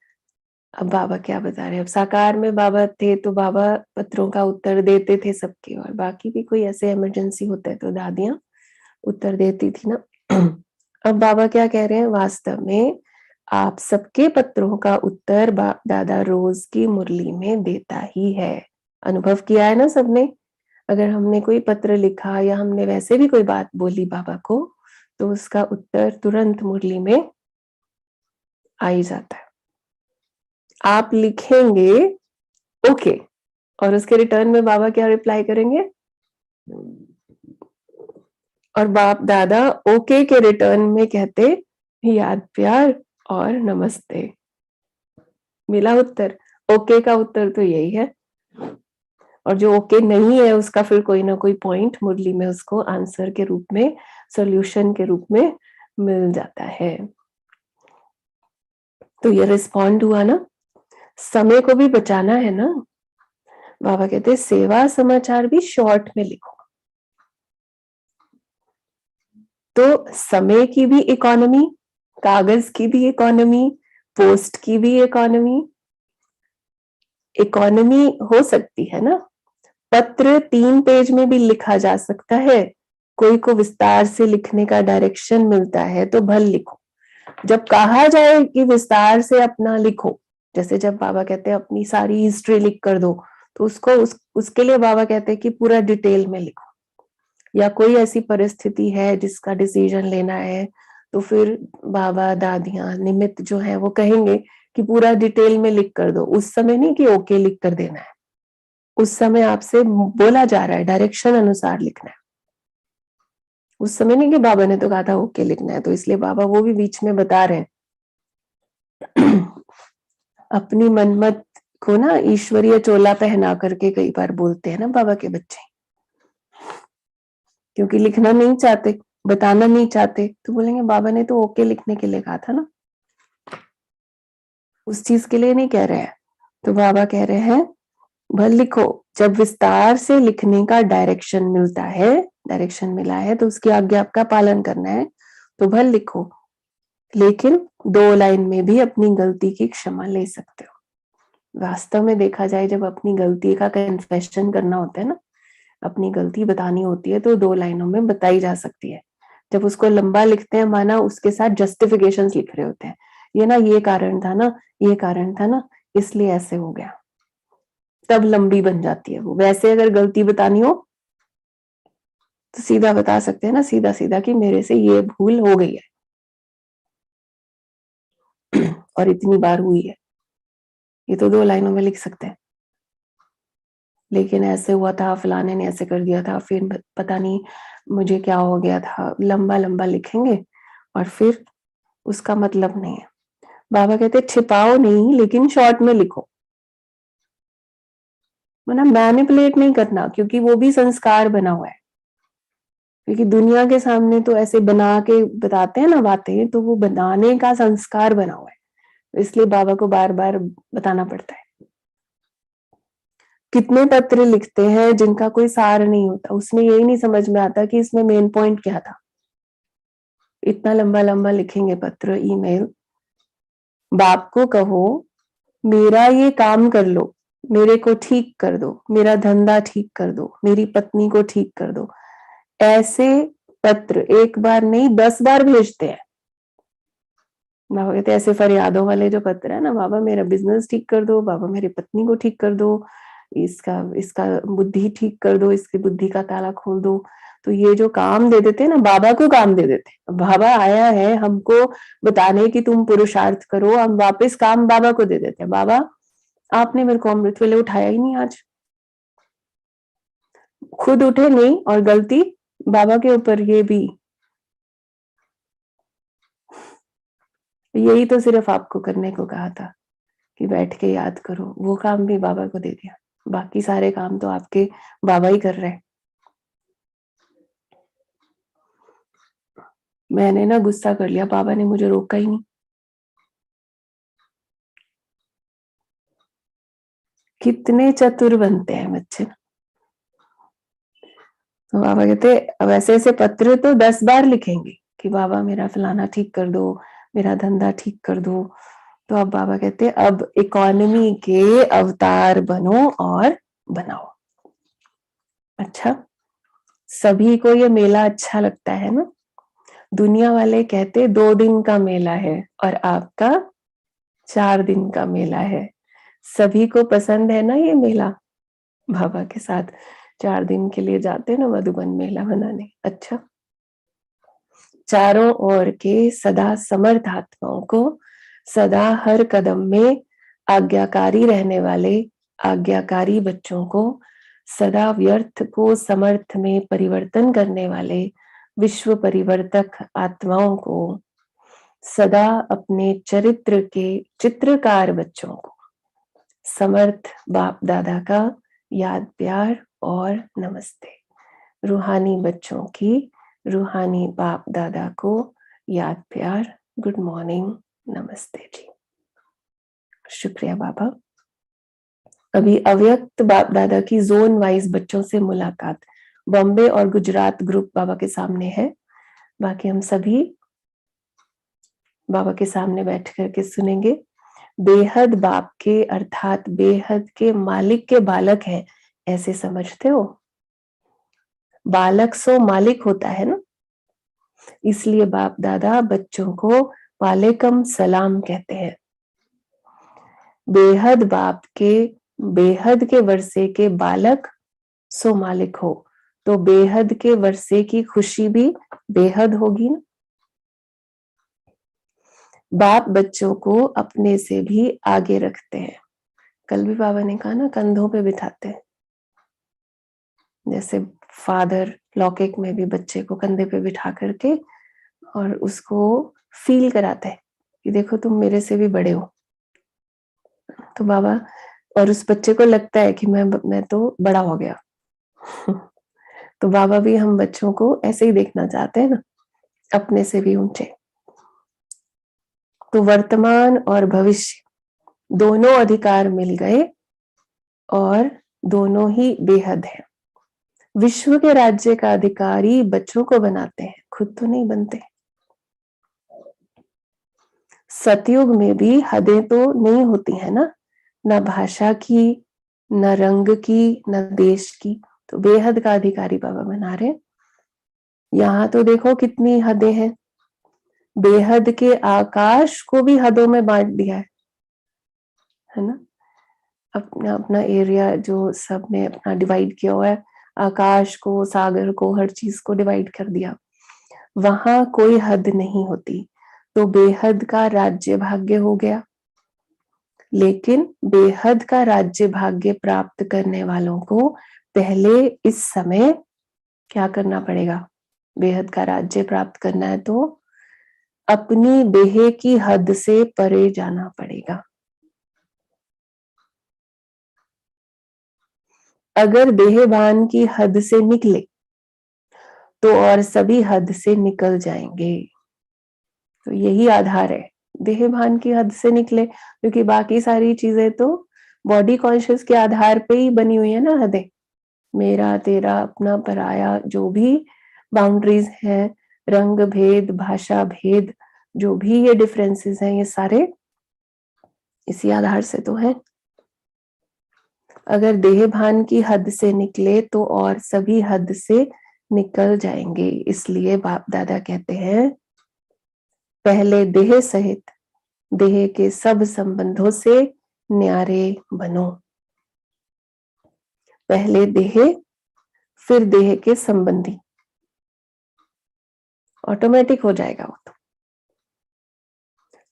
अब बाबा क्या बता रहे हैं, अब साकार में बाबा थे तो बाबा पत्रों का उत्तर देते थे सबके, और बाकी भी कोई ऐसे इमरजेंसी होता है तो दादियां उत्तर देती थी ना। अब बाबा क्या कह रहे हैं, वास्तव में आप सबके पत्रों का उत्तर बाप दादा रोज की मुरली में देता ही है। अनुभव किया है ना सबने, अगर हमने कोई पत्र लिखा या हमने वैसे भी कोई बात बोली बाबा को, तो उसका उत्तर तुरंत मुरली में आ ही जाता है। आप लिखेंगे ओके, और उसके रिटर्न में बाबा क्या रिप्लाई करेंगे, और बाप दादा ओके के रिटर्न में कहते याद प्यार और नमस्ते। मिला उत्तर, ओके का उत्तर तो यही है। और जो ओके नहीं है उसका फिर कोई ना कोई पॉइंट मुरली में उसको आंसर के रूप में, सॉल्यूशन के रूप में मिल जाता है। तो ये रिस्पॉन्ड हुआ ना, समय को भी बचाना है ना। बाबा कहते सेवा समाचार भी शॉर्ट में लिखो, तो समय की भी इकोनॉमी, कागज की भी इकोनॉमी, पोस्ट की भी इकोनॉमी हो सकती है ना। पत्र 3 पेज में भी लिखा जा सकता है, कोई को विस्तार से लिखने का डायरेक्शन मिलता है तो भल लिखो। जब कहा जाए कि विस्तार से अपना लिखो, जैसे जब बाबा कहते हैं अपनी सारी हिस्ट्री लिख कर दो, तो उसके लिए बाबा कहते हैं कि पूरा डिटेल में लिखो। या कोई ऐसी परिस्थिति है जिसका डिसीजन लेना है, तो फिर बाबा दादियां निमित्त जो है वो कहेंगे कि पूरा डिटेल में लिख कर दो। उस समय नहीं कि ओके लिख कर देना है, उस समय आपसे बोला जा रहा है डायरेक्शन अनुसार लिखना है। उस समय नहीं कि बाबा ने तो कहा था ओके लिखना है, तो इसलिए बाबा वो भी बीच में बता रहे हैं। अपनी मनमत को ना ईश्वरीय चोला पहना करके कई बार बोलते हैं ना बाबा के बच्चे, क्योंकि लिखना नहीं चाहते, बताना नहीं चाहते, तो बोलेंगे बाबा ने तो ओके लिखने के लिए कहा था ना, उस चीज के लिए नहीं कह रहे हैं। तो बाबा कह रहे हैं भल लिखो, जब विस्तार से लिखने का डायरेक्शन मिलता है, डायरेक्शन मिला है तो उसकी आज्ञा आपका पालन करना है, तो भल लिखो, लेकिन 2 लाइन में भी अपनी गलती की क्षमा ले सकते हो। वास्तव में देखा जाए, जब अपनी गलती का कन्फेशन करना होता है ना, अपनी गलती बतानी होती है, तो 2 लाइनों में बताई जा सकती है। जब उसको लंबा लिखते हैं, माना उसके साथ जस्टिफिकेशन लिख रहे होते हैं, ये ना ये कारण था ना, ये कारण था ना, इसलिए ऐसे हो गया, तब लंबी बन जाती है वो। वैसे अगर गलती बतानी हो तो सीधा बता सकते हैं ना, सीधा सीधा कि मेरे से ये भूल हो गई है और इतनी बार हुई है, ये तो 2 लाइनों में लिख सकते हैं। लेकिन ऐसे हुआ था, फलाने ने ऐसे कर दिया था, फिर पता नहीं मुझे क्या हो गया था, लंबा लंबा लिखेंगे और फिर उसका मतलब नहीं है। बाबा कहते छिपाओ नहीं, लेकिन शॉर्ट में लिखो, मतलब मैनिपुलेट नहीं करना, क्योंकि वो भी संस्कार बना हुआ है। क्योंकि दुनिया के सामने तो ऐसे बना के बताते हैं ना बातें, तो वो बनाने का संस्कार बना हुआ है, इसलिए बाबा को बार बार बताना पड़ता है। कितने पत्र लिखते हैं जिनका कोई सार नहीं होता, उसमें यही नहीं समझ में आता कि इसमें मेन पॉइंट क्या था। इतना लंबा लंबा लिखेंगे पत्र, ईमेल। बाप को कहो मेरा ये काम कर लो, मेरे को ठीक कर दो, मेरा धंधा ठीक कर दो, मेरी पत्नी को ठीक कर दो, ऐसे पत्र एक बार नहीं 10 बार भेजते हैं। बाबा कहते हैं ऐसे फरियादों वाले जो पत्र है ना, बाबा मेरा बिजनेस ठीक कर दो, बाबा मेरी पत्नी को ठीक कर दो, इसका इसका बुद्धि ठीक कर दो, इसकी बुद्धि का ताला खोल दो, तो ये जो काम दे देते हैं ना, बाबा को काम दे देते हैं। बाबा आया है हमको बताने कि तुम पुरुषार्थ करो, हम वापस काम बाबा को दे देते हैं। बाबा आपने मेरे को अमृत वेले उठाया ही नहीं आज, खुद उठे नहीं और गलती बाबा के ऊपर। ये भी यही तो सिर्फ आपको करने को कहा था कि बैठ के याद करो, वो काम भी बाबा को दे दिया, बाकी सारे काम तो आपके बाबा ही कर रहे हैं। मैंने ना गुस्सा कर लिया, बाबा ने मुझे रोका ही नहीं। कितने चतुर बनते हैं बच्चे। तो बाबा कहते अब ऐसे ऐसे पत्र तो 10 बार लिखेंगे कि बाबा मेरा फलाना ठीक कर दो, मेरा धंधा ठीक कर दो। तो अब बाबा कहते अब इकोनॉमी के अवतार बनो और बनाओ। अच्छा, सभी को ये मेला अच्छा लगता है ना। दुनिया वाले कहते 2 दिन का मेला है और आपका 4 दिन का मेला है। सभी को पसंद है ना ये मेला। बाबा के साथ 4 दिन के लिए जाते ना मधुबन मेला मनाने। अच्छा, चारों ओर के सदा समर्थ आत्माओं को सदा हर कदम में आज्ञाकारी रहने वाले आज्ञाकारी बच्चों को सदा व्यर्थ को समर्थ में परिवर्तन करने वाले विश्व परिवर्तक आत्माओं को सदा अपने चरित्र के चित्रकार बच्चों को समर्थ बाप दादा का याद प्यार और नमस्ते। रूहानी बच्चों की रूहानी बाप दादा को याद प्यार, गुड मॉर्निंग, नमस्ते जी। शुक्रिया बाबा। अभी अव्यक्त बाप दादा की जोन वाइज बच्चों से मुलाकात बॉम्बे और गुजरात ग्रुप बाबा के सामने है। बाकी हम सभी बाबा के सामने बैठ करके सुनेंगे। बेहद बाप के अर्थात बेहद के मालिक के बालक हैं, ऐसे समझते हो। बालक सो मालिक होता है ना, इसलिए बाप दादा बच्चों को वालेकुम सलाम कहते हैं। बेहद बाप के बेहद के वर्षे के बालक सो मालिक हो, तो बेहद के वर्षे की खुशी भी बेहद होगी ना। बाप बच्चों को अपने से भी आगे रखते हैं। कल भी बाबा ने कहा ना, कंधों पे बिठाते हैं। जैसे फादर लौकिक में भी बच्चे को कंधे पे बिठा करके और उसको फील कराते हैं कि देखो तुम मेरे से भी बड़े हो। तो बाबा और उस बच्चे को लगता है कि मैं तो बड़ा हो गया। तो बाबा भी हम बच्चों को ऐसे ही देखना चाहते हैं ना, अपने से भी ऊंचे। तो वर्तमान और भविष्य दोनों अधिकार मिल गए और दोनों ही बेहद है। विश्व के राज्य का अधिकारी बच्चों को बनाते हैं, खुद तो नहीं बनते। सतयुग में भी हदें तो नहीं होती है ना, न भाषा की, न रंग की, न देश की। तो बेहद का अधिकारी बाबा बना रहे। यहाँ तो देखो कितनी हदें हैं। बेहद के आकाश को भी हदों में बांट दिया है ना। अपना अपना एरिया जो सबने अपना डिवाइड किया हुआ है, आकाश को, सागर को, हर चीज को डिवाइड कर दिया। वहां कोई हद नहीं होती, तो बेहद का राज्य भाग्य हो गया। लेकिन बेहद का राज्य भाग्य प्राप्त करने वालों को पहले इस समय क्या करना पड़ेगा। बेहद का राज्य प्राप्त करना है तो अपनी देह की हद से परे जाना पड़ेगा। अगर देहभान की हद से निकले तो और सभी हद से निकल जाएंगे। तो यही आधार है, देहभान की हद से निकले, क्योंकि बाकी सारी चीजें तो बॉडी कॉन्शियस के आधार पे ही बनी हुई है ना हदें। मेरा तेरा अपना पराया, जो भी बाउंड्रीज हैं, रंग भेद, भाषा भेद, जो भी ये डिफरेंसेस हैं, ये सारे इसी आधार से तो है। अगर देहभान की हद से निकले तो और सभी हद से निकल जाएंगे। इसलिए बाप दादा कहते हैं पहले देह सहित देह के सब संबंधों से न्यारे बनो। पहले देह फिर देह के संबंधी, ऑटोमेटिक हो जाएगा वो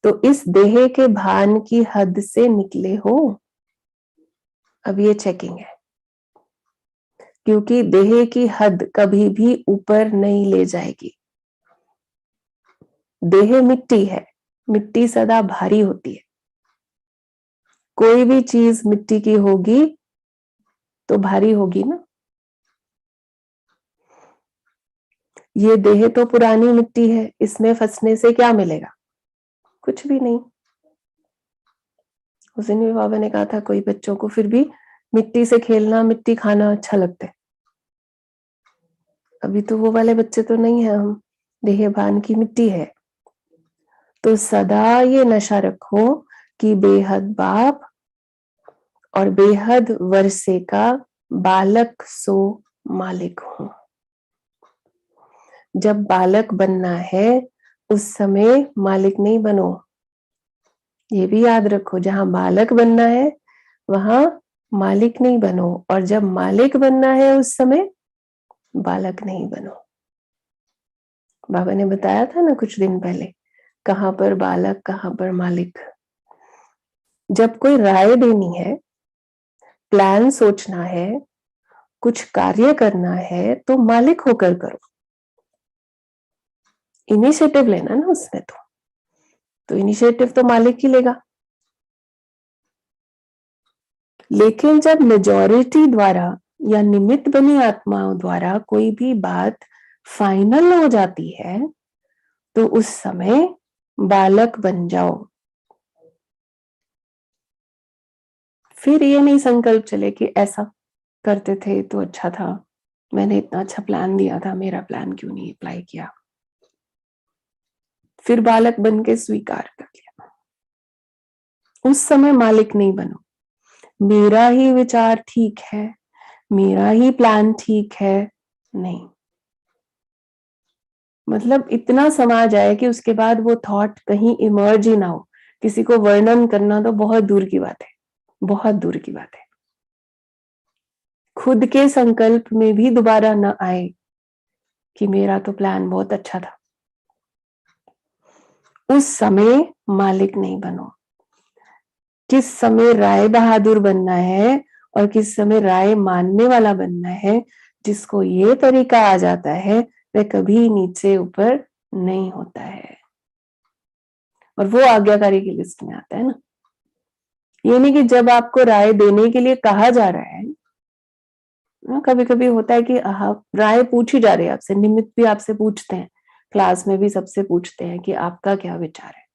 तो इस देह के भान की हद से निकले हो। अब ये चेकिंग है, क्योंकि देह की हद कभी भी ऊपर नहीं ले जाएगी। देह मिट्टी है, मिट्टी सदा भारी होती है। कोई भी चीज मिट्टी की होगी तो भारी होगी ना। ये देह तो पुरानी मिट्टी है, इसमें फंसने से क्या मिलेगा, कुछ भी नहीं। उस दिन भी बाबा ने कहा था कोई बच्चों को फिर भी मिट्टी से खेलना, मिट्टी खाना अच्छा लगता है। अभी तो वो वाले बच्चे तो नहीं है हम, देहभान की मिट्टी है। तो सदा ये नशा रखो कि बेहद बाप और बेहद वर्षे का बालक सो मालिक हूं। जब बालक बनना है उस समय मालिक नहीं बनो, ये भी याद रखो। जहां बालक बनना है वहां मालिक नहीं बनो, और जब मालिक बनना है उस समय बालक नहीं बनो। बाबा ने बताया था ना कुछ दिन पहले, कहां पर बालक कहां पर मालिक। जब कोई राय देनी है, प्लान सोचना है, कुछ कार्य करना है, तो मालिक होकर करो, इनिशिएटिव लेना ना उसमें। तो इनिशिएटिव तो मालिक ही लेगा। लेकिन जब मेजॉरिटी द्वारा या निमित्त बनी आत्माओं द्वारा कोई भी बात फाइनल हो जाती है, तो उस समय बालक बन जाओ। फिर ये नहीं संकल्प चले कि ऐसा करते थे तो अच्छा था, मैंने इतना अच्छा प्लान दिया था, मेरा प्लान क्यों नहीं अप्लाई किया। फिर बालक बन के स्वीकार कर लिया। उस समय मालिक नहीं बनो। मेरा ही विचार ठीक है, मेरा ही प्लान ठीक है, नहीं। मतलब इतना समा जाए कि उसके बाद वो थॉट कहीं इमर्ज ही ना हो। किसी को वर्णन करना तो बहुत दूर की बात है, बहुत दूर की बात है। खुद के संकल्प में भी दोबारा न आए कि मेरा तो प्लान बहुत अच्छा था। उस समय मालिक नहीं बनो। किस समय राय बहादुर बनना है और किस समय राय मानने वाला बनना है, जिसको ये तरीका आ जाता है वह कभी नीचे ऊपर नहीं होता है, और वो आज्ञाकारी की लिस्ट में आता है ना। ये नहीं कि जब आपको राय देने के लिए कहा जा रहा है, कभी कभी होता है कि राय पूछी जा रही है आपसे, निमित्त भी आपसे पूछते हैं, क्लास में भी सबसे पूछते हैं कि आपका क्या विचार है।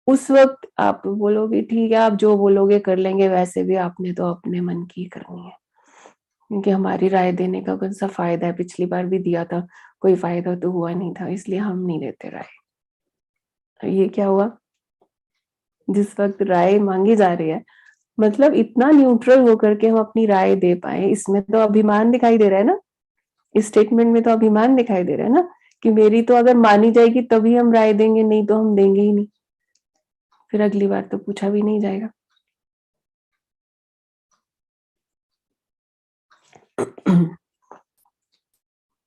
उस वक्त आप बोलोगे ठीक है, आप जो बोलोगे कर लेंगे, वैसे भी आपने तो अपने मन की करनी है, क्योंकि हमारी राय देने का कौन सा फायदा है। पिछली बार भी दिया था, कोई फायदा तो हुआ नहीं था, इसलिए हम नहीं देते राय। ये क्या हुआ, जिस वक्त राय मांगी जा रही है, मतलब इतना न्यूट्रल होकर के हम अपनी राय दे पाए, इसमें तो अभिमान दिखाई दे रहा है ना। इस स्टेटमेंट में तो अभिमान दिखाई दे रहा है ना, कि मेरी तो अगर मानी जाएगी तभी हम राय देंगे, नहीं तो हम देंगे ही नहीं। फिर अगली बार तो पूछा भी नहीं जाएगा।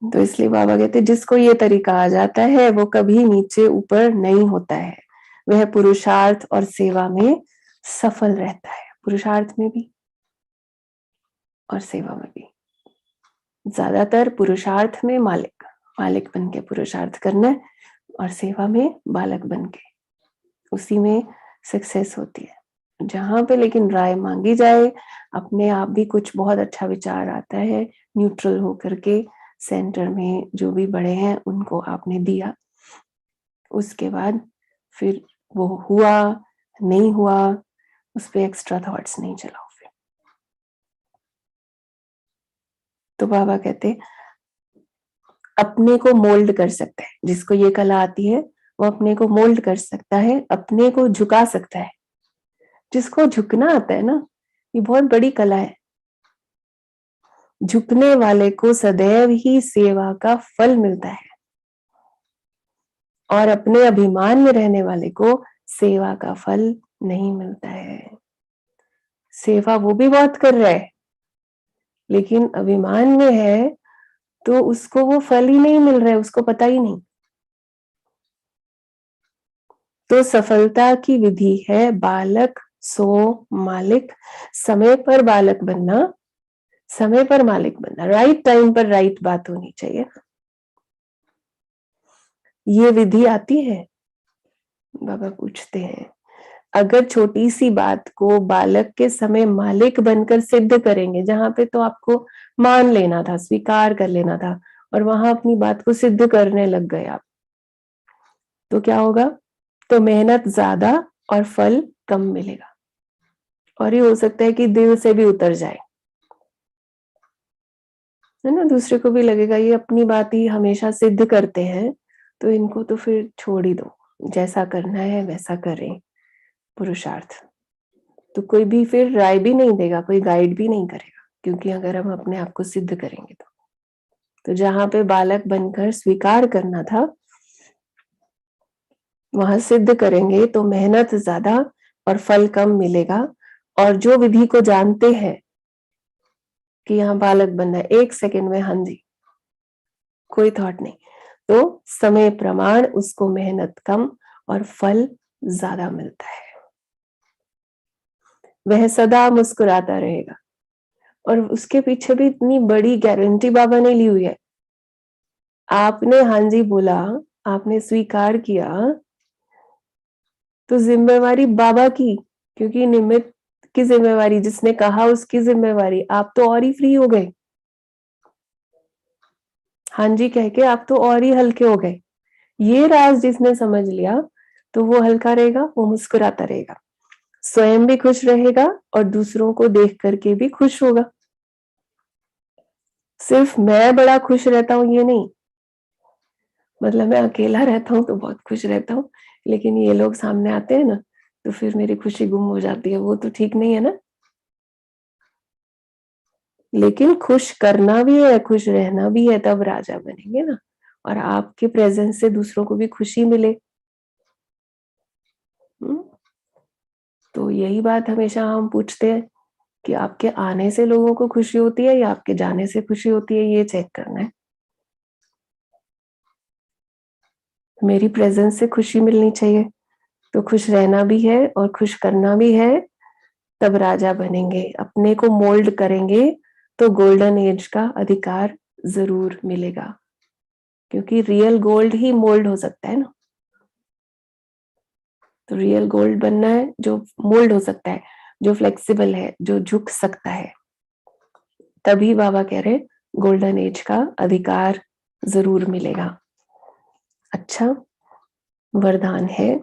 तो इसलिए बाबा कहते जिसको ये तरीका आ जाता है वो कभी नीचे ऊपर नहीं होता है, वह पुरुषार्थ और सेवा में सफल रहता है। पुरुषार्थ में भी और सेवा में भी। ज्यादातर पुरुषार्थ में मालिक मालिक बन के पुरुषार्थ करना है, और सेवा में बालक बन के, उसी में सक्सेस होती है। जहां पे लेकिन राय मांगी जाए, अपने आप भी कुछ बहुत अच्छा विचार आता है, न्यूट्रल होकर के सेंटर में जो भी बड़े हैं उनको आपने दिया, उसके बाद फिर वो हुआ नहीं हुआ उस पर एक्स्ट्रा थॉट्स नहीं चलाओ फिर। तो बाबा कहते अपने को मोल्ड कर सकता है, जिसको ये कला आती है वो अपने को मोल्ड कर सकता है, अपने को झुका सकता है। जिसको झुकना आता है ना, ये बहुत बड़ी कला है। झुकने वाले को सदैव ही सेवा का फल मिलता है, और अपने अभिमान में रहने वाले को सेवा का फल नहीं मिलता है। सेवा वो भी बहुत कर रहा है, लेकिन अभिमान में है तो उसको वो फल ही नहीं मिल रहा है, उसको पता ही नहीं। तो सफलता की विधि है बालक सो मालिक। समय पर बालक बनना, समय पर मालिक बनना, राइट टाइम पर राइट बात होनी चाहिए। ये विधि आती है। बाबा पूछते हैं अगर छोटी सी बात को बालक के समय मालिक बनकर सिद्ध करेंगे, जहां पे तो आपको मान लेना था, स्वीकार कर लेना था, और वहां अपनी बात को सिद्ध करने लग गए आप, तो क्या होगा? तो मेहनत ज्यादा और फल कम मिलेगा। और ये हो सकता है कि दिल से भी उतर जाए, है ना। दूसरे को भी लगेगा ये अपनी बात ही हमेशा सिद्ध करते हैं, तो इनको तो फिर छोड़ ही दो, जैसा करना है वैसा करें पुरुषार्थ। तो कोई भी फिर राय भी नहीं देगा, कोई गाइड भी नहीं करेगा, क्योंकि अगर हम अपने आप को सिद्ध करेंगे तो जहां पे बालक बनकर स्वीकार करना था, वहां सिद्ध करेंगे तो मेहनत ज्यादा और फल कम मिलेगा। और जो विधि को जानते हैं कि यहाँ बालक बनना है, 1 सेकंड में, हाँ जी, कोई थॉट नहीं, तो समय प्रमाण उसको मेहनत कम और फल ज्यादा मिलता है। वह सदा मुस्कुराता रहेगा। और उसके पीछे भी इतनी बड़ी गारंटी बाबा ने ली हुई है। आपने हाँ जी बोला, आपने स्वीकार किया, तो जिम्मेवारी बाबा की, क्योंकि निमित्त की जिम्मेवारी, जिसने कहा उसकी जिम्मेवारी, आप तो और ही फ्री हो गए। हाँ जी कह के आप तो और ही हल्के हो गए। ये राज जिसने समझ लिया, तो वो हल्का रहेगा, वो मुस्कुराता रहेगा, स्वयं भी खुश रहेगा और दूसरों को देख करके भी खुश होगा। सिर्फ मैं बड़ा खुश रहता हूँ ये नहीं, मतलब मैं अकेला रहता हूँ तो बहुत खुश रहता हूँ, लेकिन ये लोग सामने आते हैं ना, तो फिर मेरी खुशी गुम हो जाती है, वो तो ठीक नहीं है ना। लेकिन खुश करना भी है, खुश रहना भी है, तब राजा बनेंगे ना। और आपके प्रेजेंस से दूसरों को भी खुशी मिले। तो यही बात हमेशा हम पूछते हैं कि आपके आने से लोगों को खुशी होती है या आपके जाने से खुशी होती है, ये चेक करना है। मेरी प्रेजेंस से खुशी मिलनी चाहिए, तो खुश रहना भी है और खुश करना भी है, तब राजा बनेंगे। अपने को मोल्ड करेंगे तो गोल्डन एज का अधिकार जरूर मिलेगा, क्योंकि रियल गोल्ड ही मोल्ड हो सकता है ना। तो रियल गोल्ड बनना है जो मोल्ड हो सकता है, जो फ्लेक्सिबल है, जो झुक सकता है। तभी बाबा कह रहे गोल्डन एज का अधिकार जरूर मिलेगा। अच्छा वरदान है।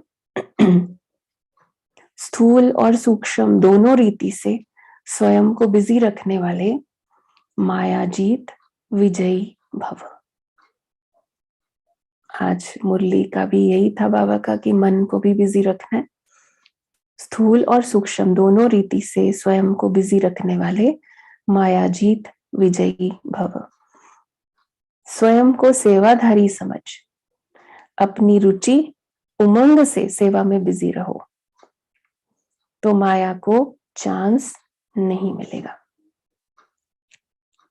स्थूल और सूक्ष्म दोनों रीति से स्वयं को बिजी रखने वाले मायाजीत विजयी भव। आज मुरली का भी यही था बाबा का, कि मन को भी बिजी रखना है। स्थूल और सूक्ष्म दोनों रीति से स्वयं को बिजी रखने वाले मायाजीत विजयी भव। स्वयं को सेवाधारी समझ अपनी रुचि उमंग से सेवा में बिजी रहो, तो माया को चांस नहीं मिलेगा।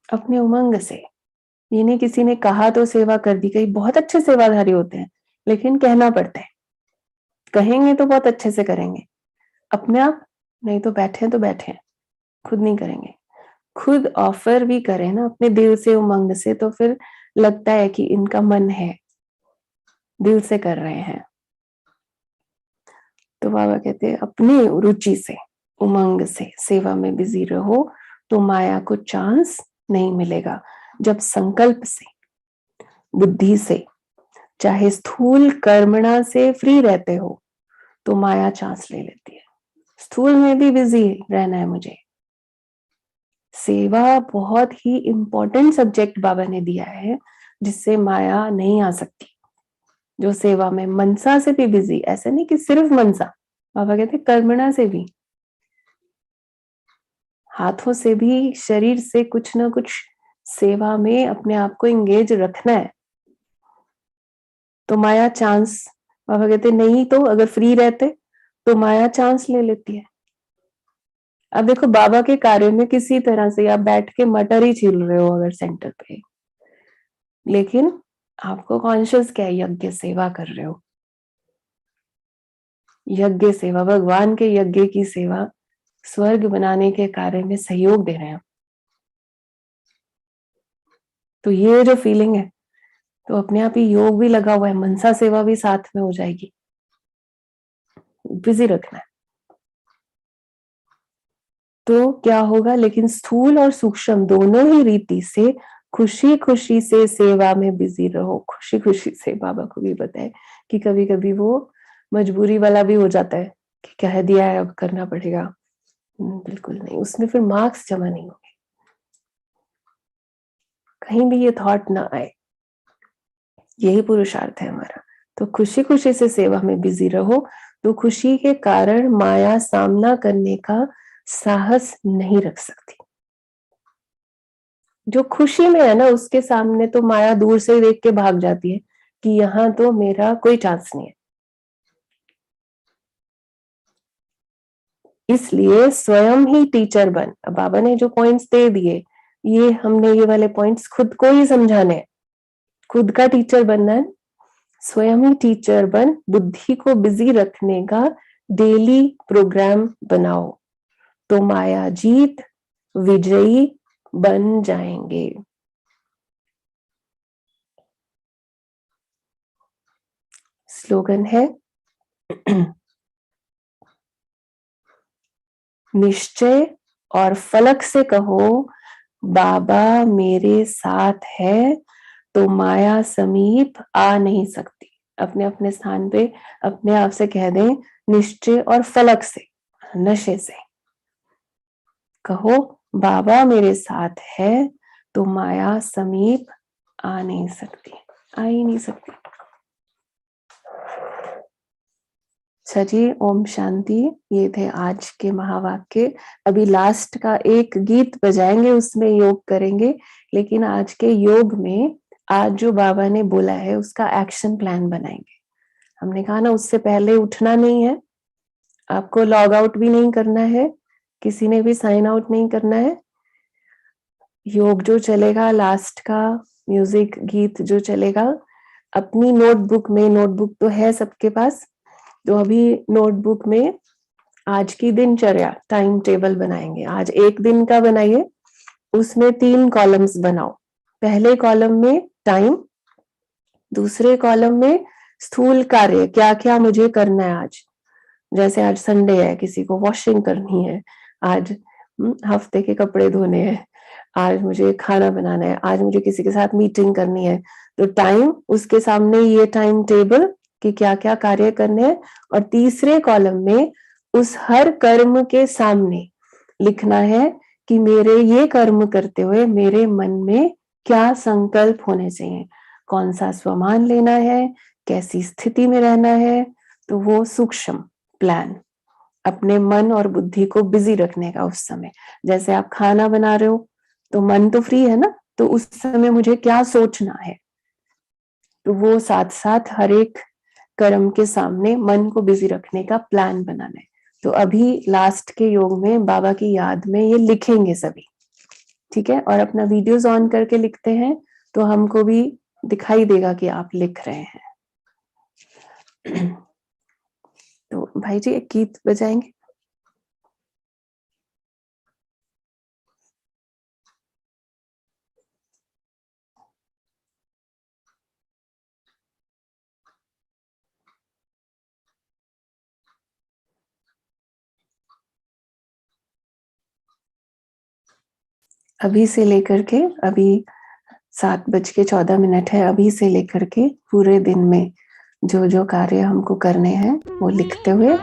अपने उमंग से, ये नहीं किसी ने कहा तो सेवा कर दी। कई बहुत अच्छे सेवाधारी होते हैं, लेकिन कहना पड़ता है, कहेंगे तो बहुत अच्छे से करेंगे, अपने आप नहीं, तो बैठे हैं, खुद नहीं करेंगे। खुद ऑफर भी करें ना अपने दिल से उमंग से, तो फिर लगता है कि इनका मन है, दिल से कर रहे हैं। तो बाबा कहते हैं अपनी रुचि से उमंग से सेवा में बिजी रहो, तो माया को चांस नहीं मिलेगा। जब संकल्प से बुद्धि से चाहे स्थूल कर्मणा से फ्री रहते हो, तो माया चांस ले लेती है। स्थूल में भी बिजी रहना है मुझे, सेवा बहुत ही इंपॉर्टेंट सब्जेक्ट बाबा ने दिया है, जिससे माया नहीं आ सकती। जो सेवा में मनसा से भी बिजी, ऐसे नहीं कि सिर्फ मनसा, बाबा कहते कर्मणा से भी, हाथों से भी, शरीर से कुछ ना कुछ सेवा में अपने आप को एंगेज रखना है, तो माया चांस, बाबा कहते नहीं, तो अगर फ्री रहते तो माया चांस ले लेती है। अब देखो बाबा के कार्य में किसी तरह से आप बैठ के मटर ही छील रहे हो अगर सेंटर पे, लेकिन आपको कॉन्शियस क्या है, यज्ञ सेवा कर रहे हो। यज्ञ सेवा, भगवान के यज्ञ की सेवा, स्वर्ग बनाने के कार्य में सहयोग दे रहे हैं। तो ये जो फीलिंग है, तो अपने आप ही योग भी लगा हुआ है, मनसा सेवा भी साथ में हो जाएगी। बिजी रखना है तो क्या होगा। लेकिन स्थूल और सूक्ष्म दोनों ही रीति से खुशी खुशी से सेवा में बिजी रहो। खुशी खुशी से, बाबा को भी पता है कि कभी कभी वो मजबूरी वाला भी हो जाता है कि कह दिया है अब करना पड़ेगा, बिल्कुल नहीं, उसमें फिर मार्क्स जमा नहीं होंगे, कहीं भी ये थॉट ना आए। यही पुरुषार्थ है हमारा। तो खुशी खुशी से सेवा में बिजी रहो, तो खुशी के कारण माया सामना करने का साहस नहीं रख सकती। जो खुशी में है ना, उसके सामने तो माया दूर से देख के भाग जाती है कि यहाँ तो मेरा कोई चांस नहीं है। इसलिए स्वयं ही टीचर बन। अब बाबा ने जो पॉइंट्स दे दिए, ये हमने ये वाले पॉइंट्स खुद को ही समझाने हैं, खुद का टीचर बनना है। स्वयं ही टीचर बन, बुद्धि को बिजी रखने का डेली प्रोग्राम बनाओ, तो माया जीत विजयी बन जाएंगे। स्लोगन है निश्चय और फलक से कहो, बाबा मेरे साथ है तो माया समीप आ नहीं सकती। अपने अपने स्थान पे अपने आप से कह दें, निश्चय और फलक से, नशे से कहो, बाबा मेरे साथ है तो माया समीप आ नहीं सकती, आ ही नहीं सकती। अच्छा जी, ओम शांति। ये थे आज के महावाक्य। अभी लास्ट का एक गीत बजाएंगे, उसमें योग करेंगे, लेकिन आज के योग में आज जो बाबा ने बोला है उसका एक्शन प्लान बनाएंगे। हमने कहा ना, उससे पहले उठना नहीं है, आपको लॉग आउट भी नहीं करना है, किसी ने भी साइन आउट नहीं करना है। योग जो चलेगा, लास्ट का म्यूजिक गीत जो चलेगा, अपनी नोटबुक में, नोटबुक तो है सबके पास, तो अभी नोटबुक में आज की दिनचर्या टाइम टेबल बनाएंगे। आज एक दिन का बनाइए, उसमें 3 कॉलम्स बनाओ। पहले कॉलम में टाइम, दूसरे कॉलम में स्थूल कार्य, क्या क्या मुझे करना है आज। जैसे आज संडे है, किसी को वॉशिंग करनी है, आज हफ्ते के कपड़े धोने हैं, आज मुझे खाना बनाना है, आज मुझे किसी के साथ मीटिंग करनी है। तो टाइम, उसके सामने ये टाइम टेबल कि क्या क्या कार्य करने हैं, और तीसरे कॉलम में उस हर कर्म के सामने लिखना है कि मेरे ये कर्म करते हुए मेरे मन में क्या संकल्प होने चाहिए, कौन सा स्वमान लेना है, कैसी स्थिति में रहना है। तो वो सूक्ष्म प्लान अपने मन और बुद्धि को बिजी रखने का उस समय। जैसे आप खाना बना रहे हो तो मन तो फ्री है ना, तो उस समय मुझे क्या सोचना है, तो वो साथ साथ हर एक कर्म के सामने मन को बिजी रखने का प्लान बनाना है। तो अभी लास्ट के योग में बाबा की याद में ये लिखेंगे सभी, ठीक है। और अपना वीडियोस ऑन करके लिखते हैं तो हमको भी दिखाई देगा कि आप लिख रहे हैं। तो भाई जी एक गीत बजाएंगे। अभी से लेकर के, अभी 7:14 है, अभी से लेकर के पूरे दिन में जो जो कार्य हमको करने हैं वो लिखते हुए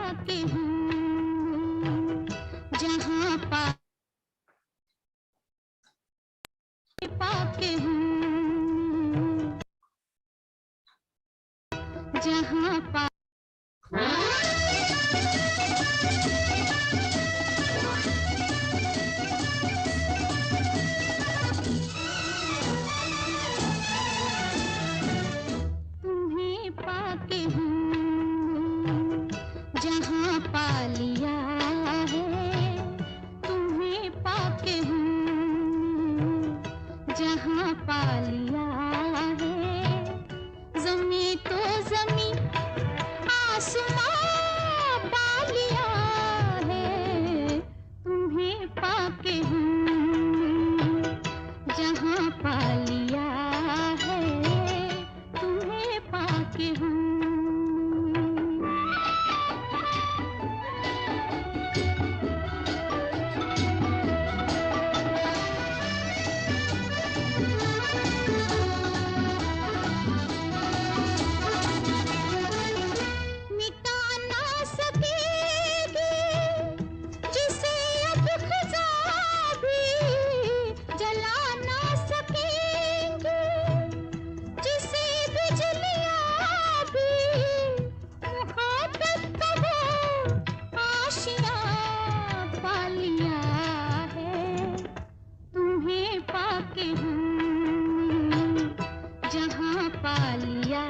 पा लिया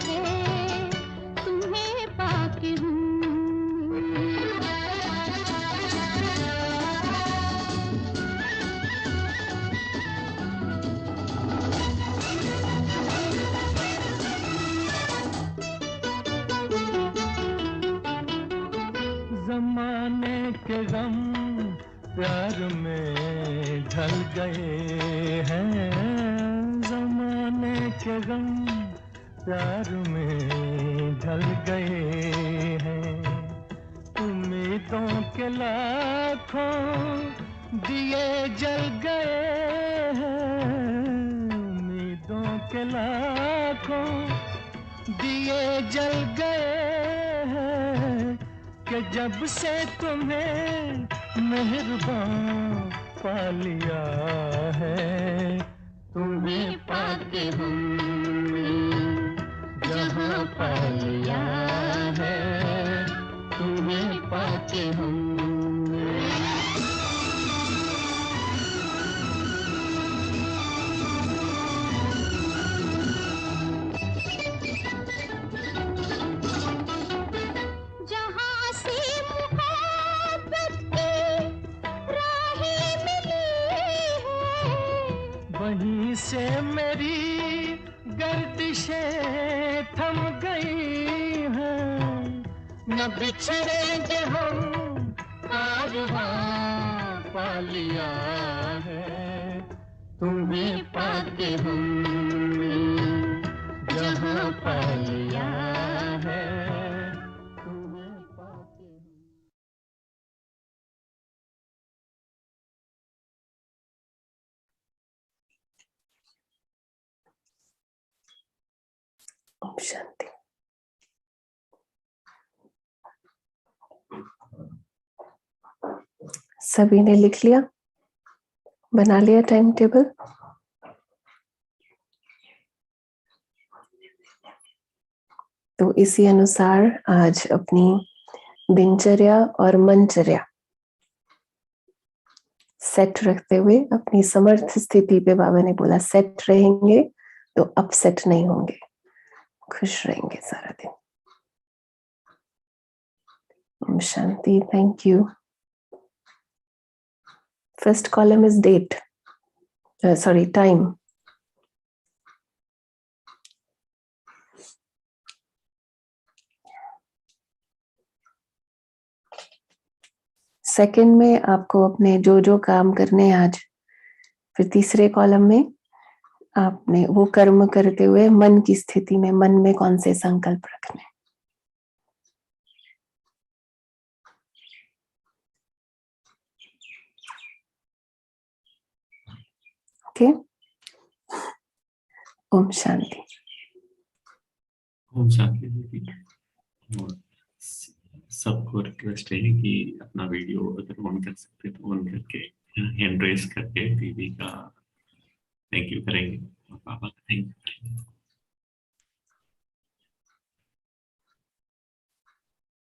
है, तुम्हें पाके हूँ। जमाने के गम प्यार में ढल गए हैं, जमाने के गम प्यार में ढल गए हैं। उम्मीदों के लाखों दिए जल गए हैं, उम्मीदों के लाखों दिए जल गए हैं, कि जब से तुम्हें मेहरबान पा लिया है, तुम्हें पाके हमने जहाँ पा लिया है, तुम्हें पाके हमने। जहाँ से मोहब्बत की राहें मिली है, वहीं से मेरी गर्दिशें थम गई हैं। न बिछड़ेंगे हम, कारवां पा लिया है, तुम्हें पाके हमने जहाँ पा लिया है, तुम्हें पाके हमने। ओम शांति। सभी ने लिख लिया, बना लिया टाइम टेबल? तो इसी अनुसार आज अपनी दिनचर्या और मनचर्या सेट रखते हुए अपनी समर्थ स्थिति पे बाबा ने बोला सेट रहेंगे तो अपसेट नहीं होंगे, खुश रहेंगे सारा दिन। ओम शांति। Thank you. First column is date, sorry time. Second में आपको अपने जो जो काम करने आज, फिर तीसरे कॉलम में आपने वो कर्म करते हुए मन की स्थिति में, मन में कौन से संकल्प रखने। ओके। ओम शांति। ओम शांति दीदी। और सबको रिक्वेस्ट है कि अपना वीडियो अगर ऑन कर सकते तो ऑन करके हैंड रेस करके दीदी का थैंक यू करेंगे और बाबा का थैंक यू।